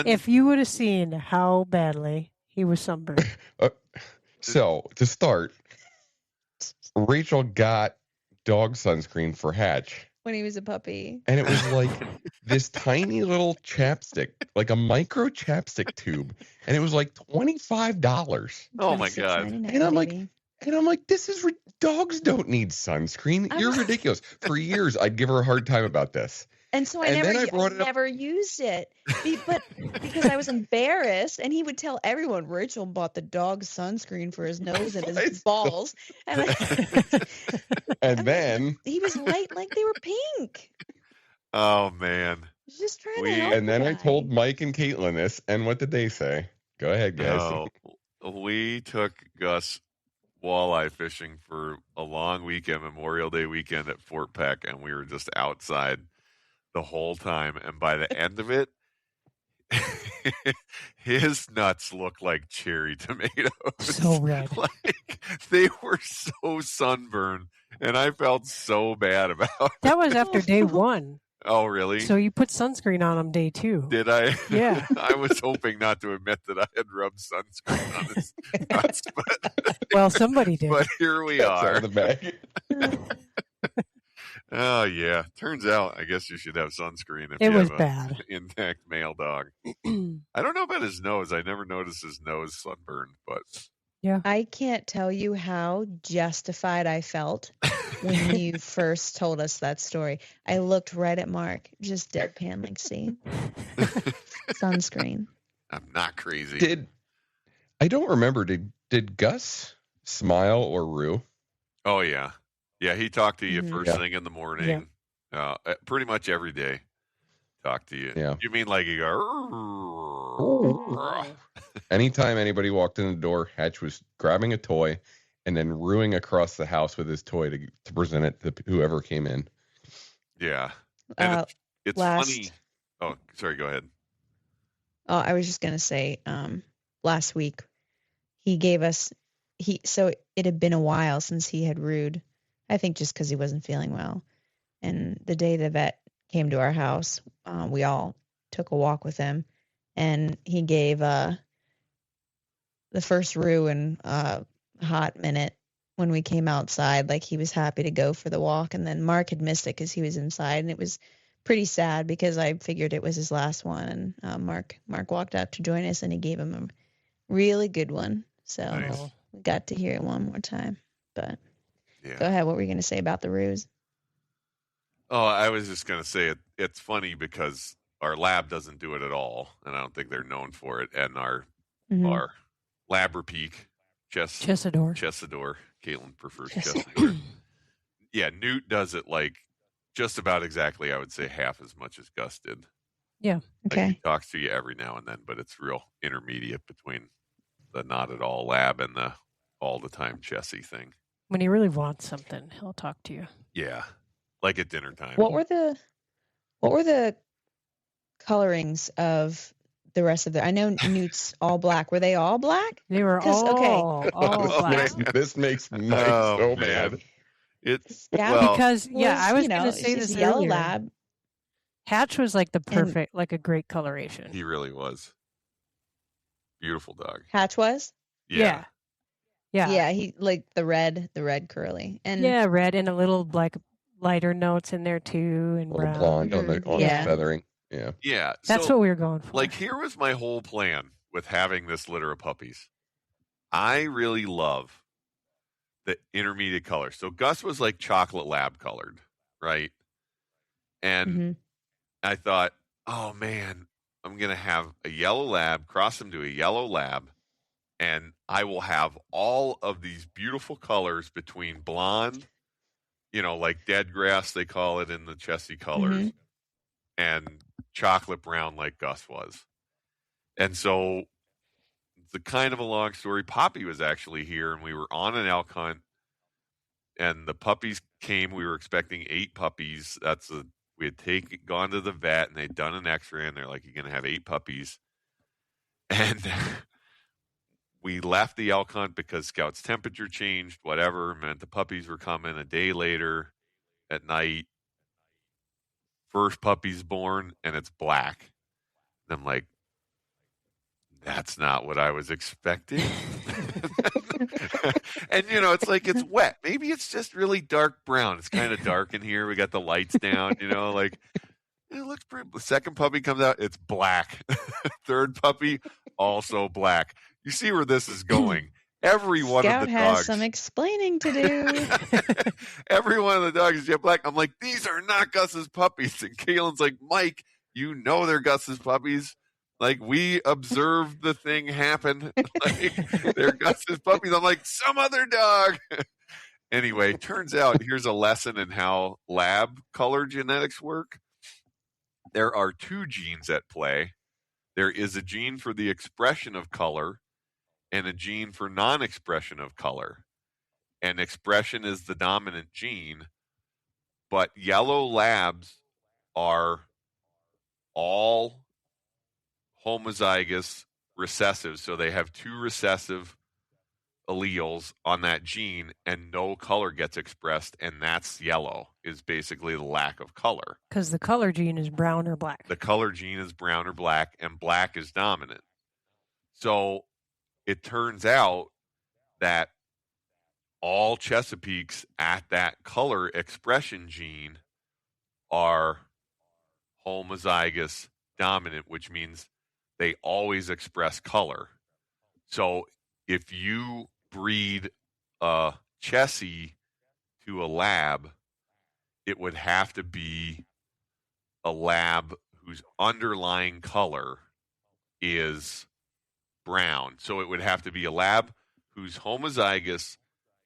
[SPEAKER 4] if you would have seen how badly he was sunburned.
[SPEAKER 8] So to start, Rachel got dog sunscreen for Hatch
[SPEAKER 9] when he was a puppy,
[SPEAKER 8] and it was like this tiny little chapstick, like a micro chapstick tube, and it was like $25.
[SPEAKER 7] Oh my god!
[SPEAKER 8] And I'm like, this is dogs don't need sunscreen. You're ridiculous. For years, I'd give her a hard time about this.
[SPEAKER 9] And so I never used it, but because I was embarrassed, and he would tell everyone Rachel bought the dog sunscreen for his nose and his balls, and
[SPEAKER 8] then
[SPEAKER 9] he was white like they were pink.
[SPEAKER 7] Oh man!
[SPEAKER 9] Just trying to help.
[SPEAKER 8] And then I told Mike and Caitlin this, and what did they say? Go ahead, guys.
[SPEAKER 7] We took Gus walleye fishing for a long weekend, Memorial Day weekend at Fort Peck, and we were just outside the whole time, and by the end of it, his nuts looked like cherry tomatoes.
[SPEAKER 4] So red.
[SPEAKER 7] Like, they were so sunburned, and I felt so bad about it.
[SPEAKER 4] That was after day one.
[SPEAKER 7] Oh, really?
[SPEAKER 4] So you put sunscreen on him day 2.
[SPEAKER 7] Did I?
[SPEAKER 4] Yeah.
[SPEAKER 7] I was hoping not to admit that I had rubbed sunscreen on his nuts.
[SPEAKER 4] Well, somebody did.
[SPEAKER 7] But here we are.
[SPEAKER 8] The bag.
[SPEAKER 7] Oh, yeah. Turns out, I guess you should have sunscreen if
[SPEAKER 4] it
[SPEAKER 7] you
[SPEAKER 4] was
[SPEAKER 7] have
[SPEAKER 4] bad.
[SPEAKER 7] an intact male dog. I don't know about his nose. I never noticed his nose sunburned, but...
[SPEAKER 4] Yeah.
[SPEAKER 9] I can't tell you how justified I felt when you first told us that story. I looked right at Mark, just deadpan, like, see? Sunscreen.
[SPEAKER 7] I'm not crazy.
[SPEAKER 8] I don't remember, did Gus smile or Ruhl?
[SPEAKER 7] Oh, yeah. Yeah, he talked to you first thing in the morning.
[SPEAKER 4] Yeah.
[SPEAKER 7] Pretty much every day. Talk to you.
[SPEAKER 8] Yeah.
[SPEAKER 7] You mean like you go...
[SPEAKER 8] Anytime anybody walked in the door, Hatch was grabbing a toy and then ruing across the house with his toy to present it to whoever came in.
[SPEAKER 7] Yeah. And it's funny. Oh, sorry, go ahead.
[SPEAKER 9] Oh, I was just going to say, last week, he gave us, so it had been a while since he had rued, I think just because he wasn't feeling well. And the day the vet came to our house, we all took a walk with him, and he gave the first rue in a hot minute when we came outside. Like, he was happy to go for the walk, and then Mark had missed it because he was inside, and it was pretty sad because I figured it was his last one. And Mark walked out to join us, and he gave him a really good one. So
[SPEAKER 7] nice.
[SPEAKER 9] We got to hear it one more time. But
[SPEAKER 7] yeah.
[SPEAKER 9] Go ahead. What were you going to say about the ruse?
[SPEAKER 7] Oh, I was just going to say it's funny because our lab doesn't do it at all, and I don't think they're known for it. And our Labra-Peak,
[SPEAKER 4] Chesador.
[SPEAKER 7] Caitlin prefers Chesador. Yeah, Newt does it like just about exactly, I would say, half as much as Gus did.
[SPEAKER 4] Yeah.
[SPEAKER 9] Okay.
[SPEAKER 7] Like, he talks to you every now and then, but it's real intermediate between the not at all lab and the all the time Chessie thing.
[SPEAKER 4] When he really wants something, he'll talk to you.
[SPEAKER 7] Yeah, like at dinner time.
[SPEAKER 9] What were the colorings of the rest of the? I know Newt's all black. Were they all black?
[SPEAKER 4] They were all black.
[SPEAKER 8] This makes Mike so
[SPEAKER 7] man.
[SPEAKER 8] mad.
[SPEAKER 7] It's
[SPEAKER 4] because I was going to say this
[SPEAKER 9] yellow
[SPEAKER 4] earlier.
[SPEAKER 9] lab.
[SPEAKER 4] Hatch was like the perfect, like a great coloration.
[SPEAKER 7] He really was. Beautiful dog.
[SPEAKER 9] Hatch was?
[SPEAKER 7] Yeah.
[SPEAKER 9] Yeah, he like the red curly. And
[SPEAKER 4] yeah, red and a little like lighter notes in there too, and
[SPEAKER 8] A little
[SPEAKER 4] brown.
[SPEAKER 8] blonde on the
[SPEAKER 9] Yeah.
[SPEAKER 8] feathering. Yeah.
[SPEAKER 7] Yeah.
[SPEAKER 4] That's
[SPEAKER 7] so,
[SPEAKER 4] what we were going for.
[SPEAKER 7] like, here was my whole plan with having this litter of puppies. I really love the intermediate color. So Gus was like chocolate lab colored, right? And I thought, oh man, I'm going to have a yellow lab, cross him to a yellow lab, and I will have all of these beautiful colors between blonde, like dead grass, they call it in the Chessie colors, and chocolate brown like Gus was. And so it's a kind of a long story. Poppy was actually here, and we were on an elk hunt, and the puppies came. We were expecting 8 puppies. We had gone to the vet, and they'd done an X-ray, and they're like, "You're going to have 8 puppies." And we left the elk hunt because Scout's temperature changed. Whatever meant the puppies were coming a day later at night. First puppy's born, and it's black. And I'm like, that's not what I was expecting. And it's like it's wet. Maybe it's just really dark brown. It's kind of dark in here. We got the lights down, like it looks pretty. The second puppy comes out, it's black. Third puppy, also black. You see where this is going. Every one
[SPEAKER 9] Scout
[SPEAKER 7] of the
[SPEAKER 9] has
[SPEAKER 7] dogs
[SPEAKER 9] some explaining to do.
[SPEAKER 7] Every one of the dogs is jet black. I'm like, these are not Gus's puppies. And Kaylin's like, Mike, they're Gus's puppies. Like, we observed the thing happen. Like, they're Gus's puppies. I'm like, some other dog. Anyway, turns out here's a lesson in how lab color genetics work. There are 2 genes at play. There is a gene for the expression of color and a gene for non-expression of color. And expression is the dominant gene. But yellow labs are all homozygous recessive. So they have 2 recessive alleles on that gene, and no color gets expressed, and that's yellow, is basically the lack of color.
[SPEAKER 4] Because the color gene is brown or black.
[SPEAKER 7] The color gene is brown or black, and black is dominant. So it turns out that all Chesapeakes at that color expression gene are homozygous dominant, which means they always express color. So if you breed a Chessie to a lab, it would have to be a lab whose underlying color is brown. So it would have to be a lab who's homozygous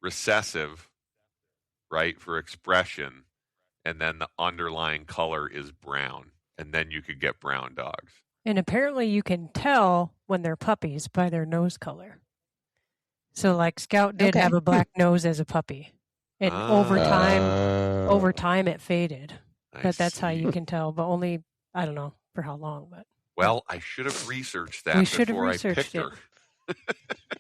[SPEAKER 7] recessive, right, for expression, and then the underlying color is brown, and then you could get brown dogs.
[SPEAKER 4] And apparently you can tell when they're puppies by their nose color. So like Scout did have a black nose as a puppy. And over time it faded. But that's how you can tell, but only, I don't know for how long. But
[SPEAKER 7] well, I should have researched that before I picked her.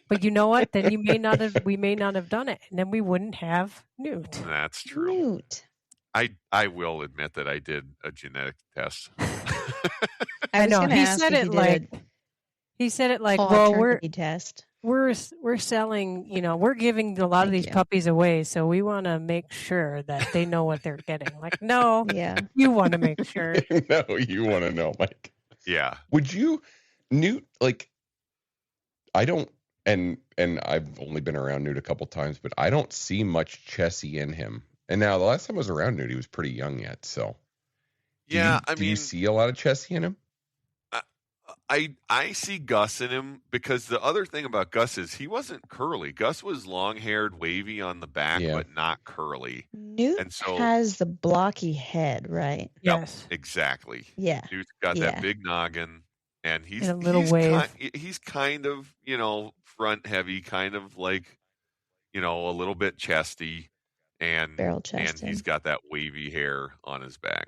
[SPEAKER 4] But you know what? Then we may not have done it, and then we wouldn't have Newt.
[SPEAKER 7] That's true.
[SPEAKER 9] Newt.
[SPEAKER 7] I will admit that I did a genetic test.
[SPEAKER 4] I know he said it like well we're selling, we're giving a lot of these puppies away, so we want to make sure that they know what they're getting. Like, no, you want to make sure.
[SPEAKER 8] No, you want to know, Mike.
[SPEAKER 7] Yeah.
[SPEAKER 8] Would you, Newt? Like, I don't, and I've only been around Newt a couple times, but I don't see much Chessie in him. And now the last time I was around Newt, he was pretty young yet. So, do you see a lot of Chessie in him?
[SPEAKER 7] I see Gus in him, because the other thing about Gus is he wasn't curly. Gus was long-haired, wavy on the back, but not curly.
[SPEAKER 9] Newt has the blocky head, right?
[SPEAKER 4] Yes,
[SPEAKER 7] exactly.
[SPEAKER 9] Yeah,
[SPEAKER 7] Newt's got that big noggin, and he's
[SPEAKER 4] a little wave.
[SPEAKER 7] He's kind of front heavy, kind of like a little bit chesty, and
[SPEAKER 9] barrel chested,
[SPEAKER 7] and he's got that wavy hair on his back.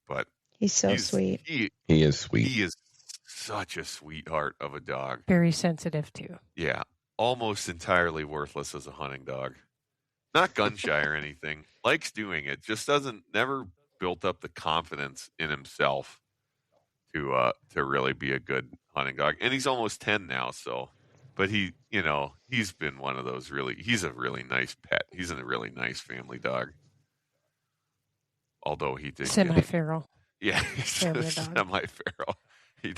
[SPEAKER 7] But
[SPEAKER 9] he's sweet.
[SPEAKER 8] He is sweet.
[SPEAKER 7] He is such a sweetheart of a dog.
[SPEAKER 4] Very sensitive too.
[SPEAKER 7] Yeah. Almost entirely worthless as a hunting dog. Not gun shy or anything. Likes doing it. Just never built up the confidence in himself to really be a good hunting dog. And he's almost 10 now, so But he's been one of those he's a really nice pet. He's a really nice family dog. Although he did
[SPEAKER 4] Semi-feral.
[SPEAKER 7] Yeah, he's
[SPEAKER 4] family dog.
[SPEAKER 7] Semi-feral. He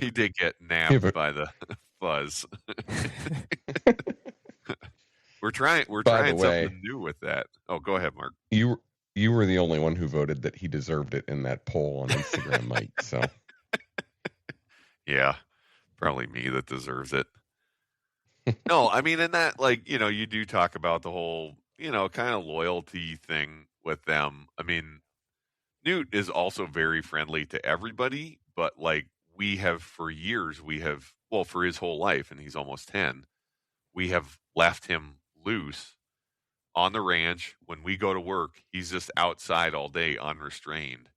[SPEAKER 7] did get nabbed by the fuzz. We're trying something new with that. Oh, go ahead, Mark.
[SPEAKER 8] You were the only one who voted that he deserved it in that poll on Instagram, Mike. So
[SPEAKER 7] yeah, probably me that deserves it. No, I mean, in that, you do talk about the whole, kind of loyalty thing with them. I mean, Newt is also very friendly to everybody, but we have for years, for his whole life, and he's almost 10, we have left him loose on the ranch. When we go to work, he's just outside all day unrestrained.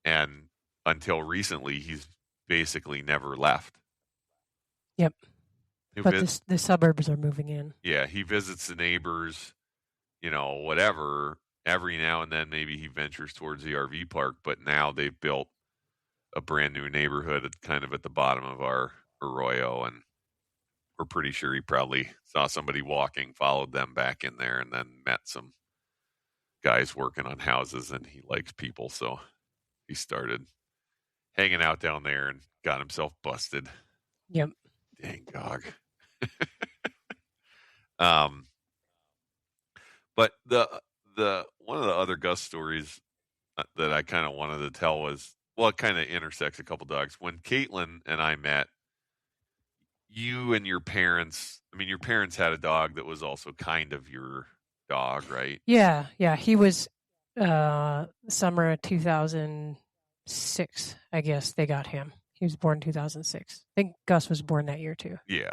[SPEAKER 7] And until recently, he's basically never left.
[SPEAKER 4] Yep. But the suburbs are moving in.
[SPEAKER 7] Yeah, he visits the neighbors, whatever. Every now and then, maybe he ventures towards the RV park. But now they've built a brand new neighborhood kind of at the bottom of our arroyo. And we're pretty sure he probably saw somebody walking, followed them back in there, and then met some guys working on houses. And he likes people. So he started hanging out down there and got himself busted.
[SPEAKER 4] Yep.
[SPEAKER 7] Dang dog. But the one of the other Gus stories that I kind of wanted to tell was, it kind of intersects a couple dogs. When Caitlin and I met, you and your parents had a dog that was also kind of your dog, right?
[SPEAKER 4] Yeah. He was summer of 2006, I guess they got him. He was born 2006. I think Gus was born that year too.
[SPEAKER 7] Yeah.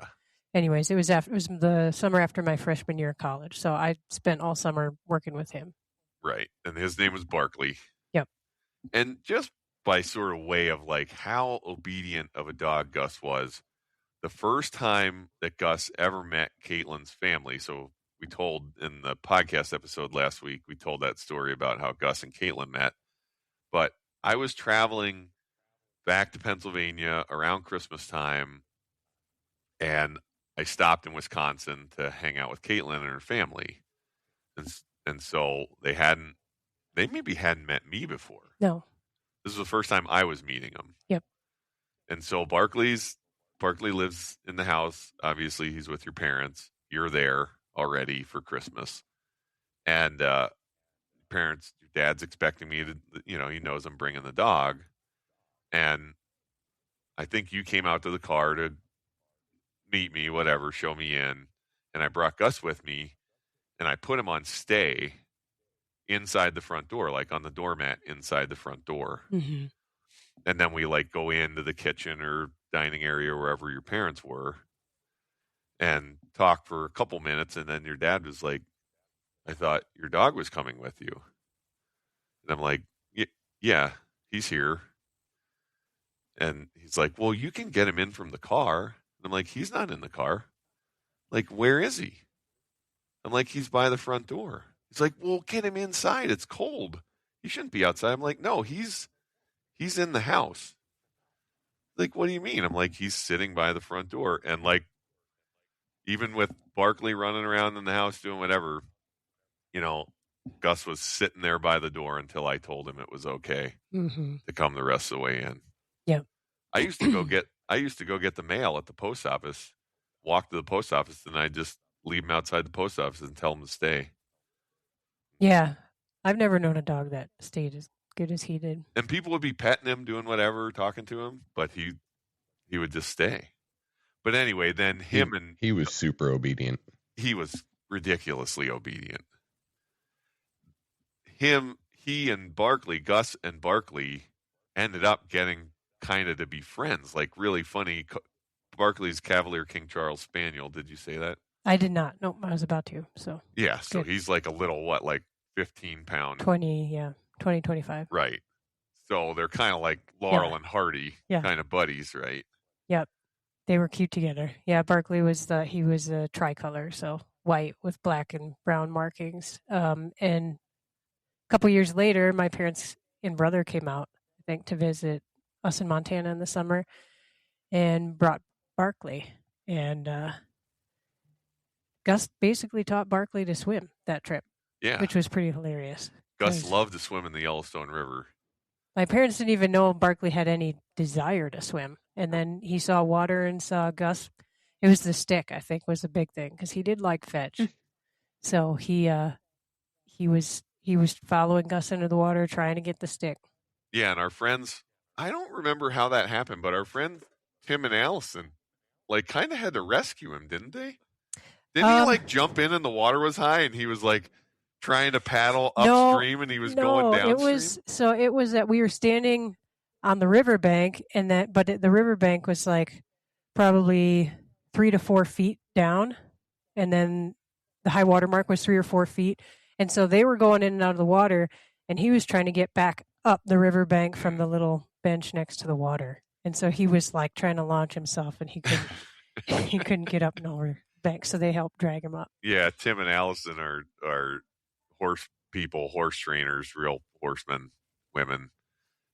[SPEAKER 4] Anyways, it was the summer after my freshman year of college, so I spent all summer working with him.
[SPEAKER 7] Right, and his name was Barkley.
[SPEAKER 4] Yep.
[SPEAKER 7] And just by sort of way of how obedient of a dog Gus was, the first time that Gus ever met Caitlin's family, so we told in the podcast episode last week, we told that story about how Gus and Caitlin met. But I was traveling back to Pennsylvania around Christmas time, and I stopped in Wisconsin to hang out with Caitlin and her family. And so they maybe hadn't met me before.
[SPEAKER 4] No.
[SPEAKER 7] This was the first time I was meeting them.
[SPEAKER 4] Yep.
[SPEAKER 7] And so Barkley lives in the house. Obviously, he's with your parents. You're there already for Christmas. And your dad's expecting me to, he knows I'm bringing the dog. And I think you came out to the car to meet me, whatever, show me in. And I brought Gus with me, and I put him on stay inside the front door, on the doormat inside the front door.
[SPEAKER 4] Mm-hmm.
[SPEAKER 7] And then we go into the kitchen or dining area, wherever your parents were, and talk for a couple minutes. And then your dad was like, I thought your dog was coming with you. And I'm like, yeah, he's here. And he's like, well, you can get him in from the car. And I'm like, he's not in the car. Where is he? I'm like, he's by the front door. He's like, well, get him inside. It's cold. He shouldn't be outside. I'm like, no, he's in the house. What do you mean? I'm like, he's sitting by the front door. And even with Barkley running around in the house doing whatever, Gus was sitting there by the door until I told him it was okay to come the rest of the way in.
[SPEAKER 4] Yeah.
[SPEAKER 7] I used to go get the mail at the post office, walk to the post office, and I just leave him outside the post office and tell him to stay.
[SPEAKER 4] Yeah. I've never known a dog that stayed as good as he did.
[SPEAKER 7] And people would be petting him, doing whatever, talking to him, but he would just stay. But anyway, then
[SPEAKER 8] he was super obedient.
[SPEAKER 7] He was ridiculously obedient. He and Barkley, Gus and Barkley, ended up getting kind of to be friends. Really funny. Barkley's Cavalier King Charles Spaniel. Did you say that?
[SPEAKER 4] I did not. Nope, I was about to. So
[SPEAKER 7] yeah, so good. He's a little 15 pound.
[SPEAKER 4] 25.
[SPEAKER 7] Right. So they're kind of like Laurel and Hardy kind of buddies, right?
[SPEAKER 4] Yep. They were cute together. Yeah, Barkley was a tricolor, so white with black and brown markings. And a couple years later, my parents and brother came out, I think, to visit us in Montana in the summer, and brought Barkley. And Gus basically taught Barkley to swim that trip,
[SPEAKER 7] Yeah.
[SPEAKER 4] which was pretty hilarious.
[SPEAKER 7] Gus loved to swim in the Yellowstone River.
[SPEAKER 4] My parents didn't even know Barkley had any desire to swim. And then he saw water and saw Gus. It was the stick, I think, was the big thing, because he did like fetch. So he was following Gus into the water, trying to get the stick.
[SPEAKER 7] Yeah, and our friends, I don't remember how that happened, but our friend Tim and Allison, like, kind of had to rescue him, didn't they? Didn't he, like, jump in and the water was high and he was, like, trying to paddle upstream and he was going downstream?
[SPEAKER 4] It was that we were standing on the riverbank, but the riverbank was, like, probably 3 to 4 feet down, and then the high water mark was 3 or 4 feet. And so they were going in and out of the water, and he was trying to get back up the riverbank from the little bench next to the water. And so he was like trying to launch himself, and he couldn't get up no bank. So they helped drag him up.
[SPEAKER 7] Yeah, Tim and Allison are horse people, horse trainers, real horsemen, women,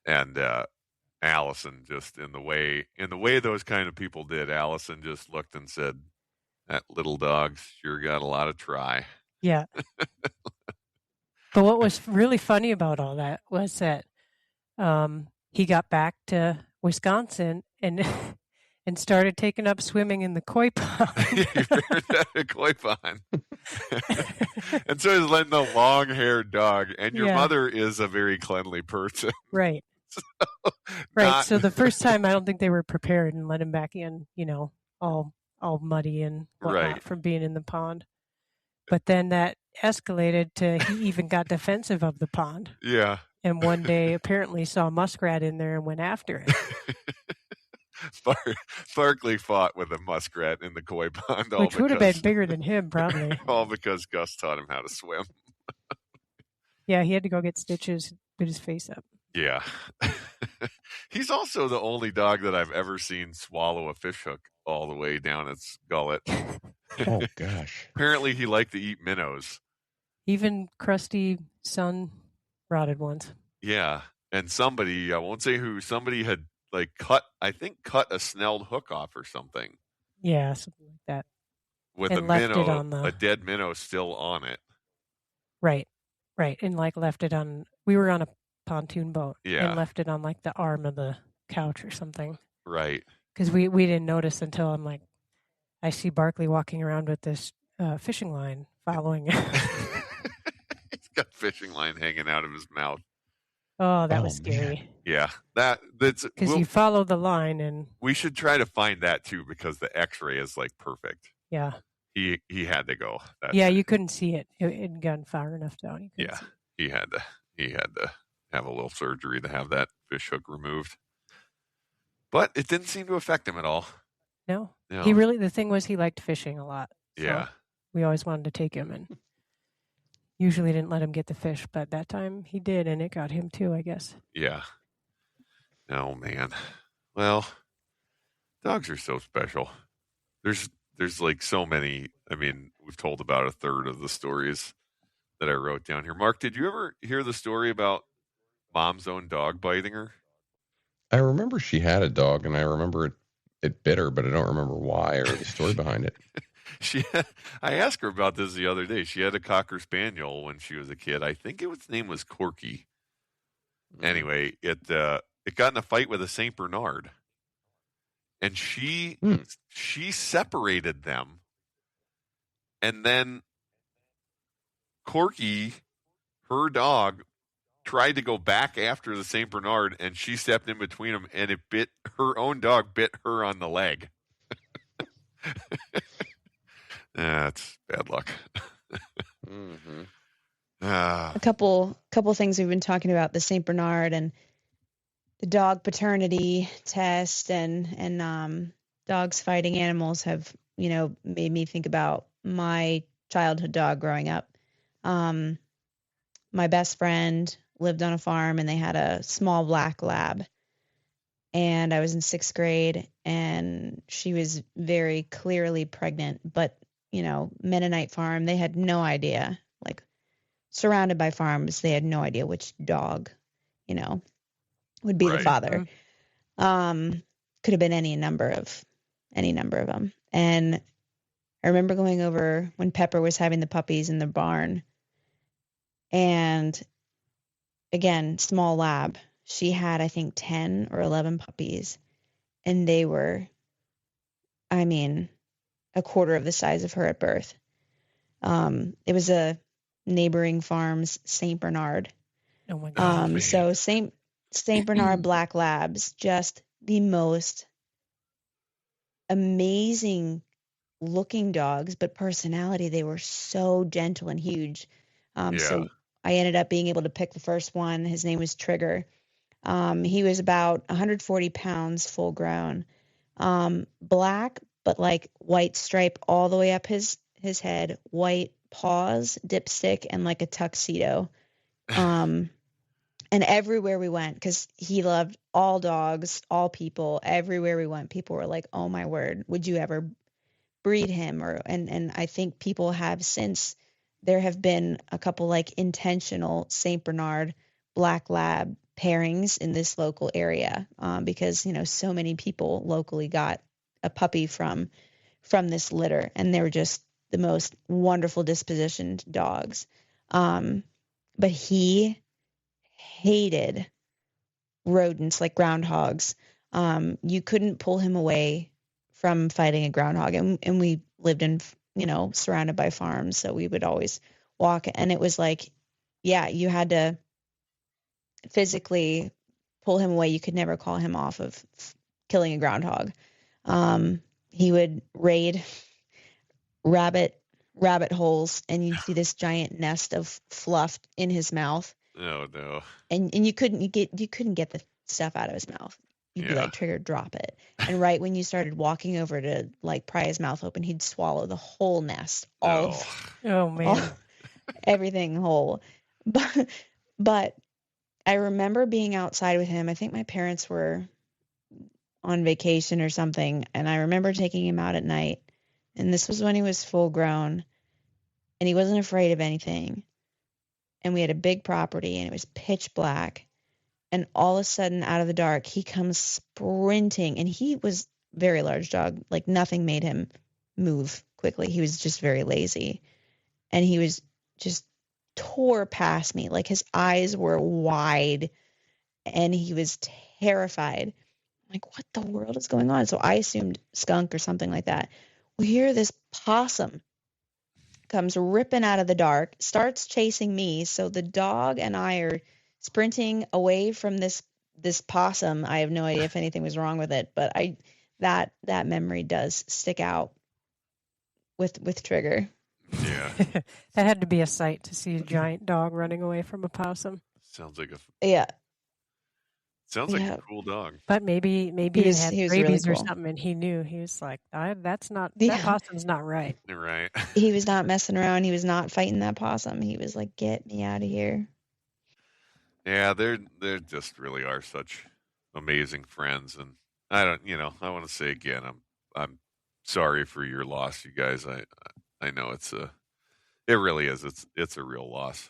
[SPEAKER 7] and Allison just in the way those kind of people did. Allison just looked and said, "That little dog's sure got a lot of try."
[SPEAKER 4] Yeah. But what was really funny about all that was that he got back to Wisconsin and started taking up swimming in the koi pond.
[SPEAKER 7] The koi pond. And so he's letting the long-haired dog. And your mother is a very cleanly person.
[SPEAKER 4] Right. So the first time, I don't think they were prepared and let him back in, all muddy and whatnot from being in the pond. But then that escalated to he even got defensive of the pond.
[SPEAKER 7] Yeah.
[SPEAKER 4] And one day apparently saw a muskrat in there and went after it.
[SPEAKER 7] Barkley fought with a muskrat in the koi pond.
[SPEAKER 4] Which would have been bigger than him, probably.
[SPEAKER 7] All because Gus taught him how to swim.
[SPEAKER 4] Yeah, he had to go get stitches, put his face up.
[SPEAKER 7] Yeah. He's also the only dog that I've ever seen swallow a fishhook all the way down its gullet.
[SPEAKER 8] Oh, gosh.
[SPEAKER 7] Apparently he liked to eat minnows.
[SPEAKER 4] Even crusty sun-rotted ones.
[SPEAKER 7] Yeah. And somebody, I won't say who, somebody had like cut a snelled hook off or something.
[SPEAKER 4] Yeah, something like that.
[SPEAKER 7] With a minnow, a dead minnow still on it.
[SPEAKER 4] Right. And like left it on, we were on a pontoon boat.
[SPEAKER 7] Yeah.
[SPEAKER 4] And left it on like the arm of the couch or something.
[SPEAKER 7] Right.
[SPEAKER 4] Because we didn't notice until I see Barkley walking around with this fishing line following him.
[SPEAKER 7] He's got fishing line hanging out of his mouth.
[SPEAKER 4] Oh, that was scary.
[SPEAKER 7] Man. Yeah, that's
[SPEAKER 4] because you follow the line, and
[SPEAKER 7] we should try to find that too, because the X-ray is like perfect.
[SPEAKER 4] Yeah,
[SPEAKER 7] he had to go.
[SPEAKER 4] You couldn't see it. It had gone far enough down.
[SPEAKER 7] Yeah, he had to have a little surgery to have that fish hook removed, but it didn't seem to affect him at all.
[SPEAKER 4] No. The thing was, he liked fishing a lot. So
[SPEAKER 7] yeah,
[SPEAKER 4] we always wanted to take him, and usually didn't let him get the fish, but that time he did, and it got him too, I guess.
[SPEAKER 7] Yeah. Oh man. Well, dogs are so special. There's like so many. I mean, we've told about a third of the stories that I wrote down here. Mark, did you ever hear the story about Mom's own dog biting her?
[SPEAKER 8] I remember she had a dog, and I remember it bit her, but I don't remember why or the story behind it.
[SPEAKER 7] I asked her about this the other day. She had a Cocker Spaniel when she was a kid. I think its name was Corky. Anyway, it got in a fight with a Saint Bernard, and she separated them, and then Corky, her dog, tried to go back after the Saint Bernard, and she stepped in between them, and her own dog bit her on the leg. That's bad luck.
[SPEAKER 9] Mm-hmm. A couple things we've been talking about, the Saint Bernard and the dog paternity test, and dogs fighting animals have made me think about my childhood dog growing up. My best friend lived on a farm, and they had a small black lab, and I was in 6th grade, and she was very clearly pregnant, but Mennonite farm, they had no idea, like surrounded by farms, they had no idea which dog, would be the father. Could have been any number of any number of them. And I remember going over when Pepper was having the puppies in the barn. And again, small lab. She had, I think, 10 or 11 puppies. And they were, I mean, a quarter of the size of her at birth. It was a neighboring farm's St. Bernard.
[SPEAKER 4] Oh my God.
[SPEAKER 9] So St. Bernard Black Labs, just the most amazing looking dogs, but personality, they were so gentle and huge. So I ended up being able to pick the first one. His name was Trigger. He was about 140 pounds full grown. Black, but like white stripe all the way up his head, white paws, dipstick, and like a tuxedo. And everywhere we went, because he loved all dogs, all people, everywhere we went, people were like, oh my word, would you ever breed him? And I think people have, since there have been a couple like intentional St. Bernard Black Lab pairings in this local area, because, you know, so many people locally got a puppy from this litter, and they were just the most wonderful dispositioned dogs. But he hated rodents like groundhogs. You couldn't pull him away from fighting a groundhog. And we lived in, you know, surrounded by farms. So we would always walk, and it was like, yeah, you had to physically pull him away. You could never call him off of killing a groundhog. He would raid rabbit holes, and you'd see this giant nest of fluff in his mouth.
[SPEAKER 7] Oh no.
[SPEAKER 9] And you couldn't get the stuff out of his mouth. You'd be like, Trigger, drop it. And right when you started walking over to like pry his mouth open, he'd swallow the whole nest,
[SPEAKER 4] Oh man,
[SPEAKER 9] everything whole. But I remember being outside with him. I think my parents were on vacation or something, and I remember taking him out at night. And this was when he was full grown, and he wasn't afraid of anything. And we had a big property, and it was pitch black. And all of a sudden, out of the dark, he comes sprinting. And he was a very large dog. Like, nothing made him move quickly. He was just very lazy. And he was just tore past me. Like, his eyes were wide, and he was terrified. I'm like, what the world is going on? So I assumed skunk or something like that. We hear this possum comes ripping out of the dark, starts chasing me. So the dog and I are sprinting away from this possum. I have no idea if anything was wrong with it, but that memory does stick out with Trigger.
[SPEAKER 7] Yeah.
[SPEAKER 4] That had to be a sight to see a giant dog running away from a possum.
[SPEAKER 7] Sounds like
[SPEAKER 9] a
[SPEAKER 7] a cool dog.
[SPEAKER 4] But maybe it had rabies really cool. Or something, and he knew. He was like, that possum's not right.
[SPEAKER 7] Right.
[SPEAKER 9] He was not messing around. He was not fighting that possum. He was like, get me out of here.
[SPEAKER 7] Yeah, they're just really are such amazing friends, and I want to say again, I'm sorry for your loss, you guys. I know it really is. It's a real loss.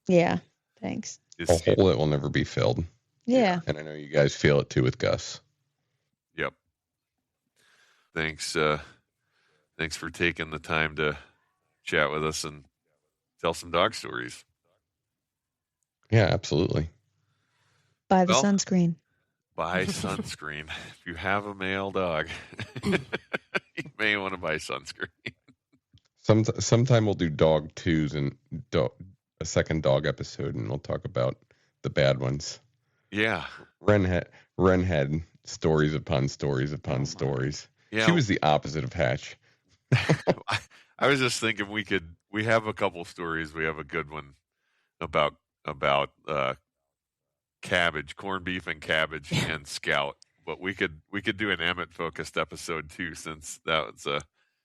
[SPEAKER 9] Yeah, thanks.
[SPEAKER 8] A hole that will never be filled.
[SPEAKER 9] Yeah.
[SPEAKER 8] And I know you guys feel it too with Gus.
[SPEAKER 7] Yep. Thanks for taking the time to chat with us and tell some dog stories.
[SPEAKER 8] Yeah, absolutely.
[SPEAKER 9] Buy the sunscreen.
[SPEAKER 7] Buy sunscreen. If you have a male dog, you may want to buy sunscreen.
[SPEAKER 8] Sometime we'll do dog twos and a second dog episode, and we'll talk about the bad ones.
[SPEAKER 7] Yeah.
[SPEAKER 8] Ren had stories upon stories upon stories. Yeah. She was the opposite of Hatch.
[SPEAKER 7] I was just thinking we have a couple stories. We have a good one about cabbage, corned beef and cabbage and Scout. But we could do an Emmett focused episode too, since that was a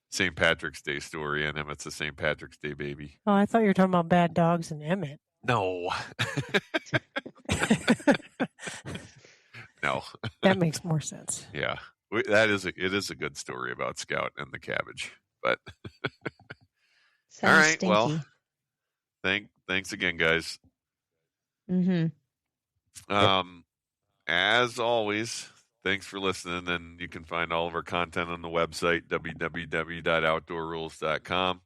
[SPEAKER 7] St. Patrick's Day story, and Emmett's a St. Patrick's Day baby.
[SPEAKER 4] Oh, I thought you were talking about bad dogs and Emmett.
[SPEAKER 7] No. No.
[SPEAKER 4] That makes more sense.
[SPEAKER 7] Yeah. It is a good story about Scout and the cabbage. But all right, stinky. Well, thanks again, guys.
[SPEAKER 9] Mm-hmm.
[SPEAKER 7] As always, thanks for listening. And you can find all of our content on the website, www.outdoorruhls.com.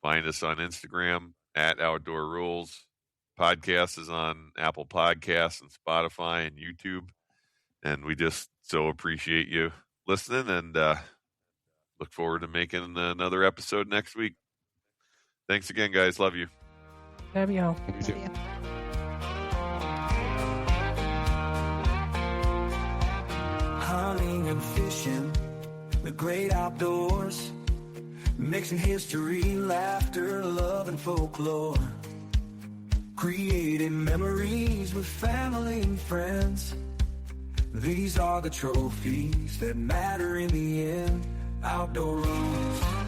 [SPEAKER 7] Find us on Instagram at Outdoor Ruhls. Podcast is on Apple Podcasts and Spotify and YouTube. And we just so appreciate you listening and look forward to making another episode next week. Thanks again, guys. Love you.
[SPEAKER 4] Love y'all.
[SPEAKER 8] You too.
[SPEAKER 1] Hunting and fishing, the great outdoors, mixing history, laughter, love, and folklore, creating memories with family and friends. These are the trophies that matter in the end. Outdoor Ruhls.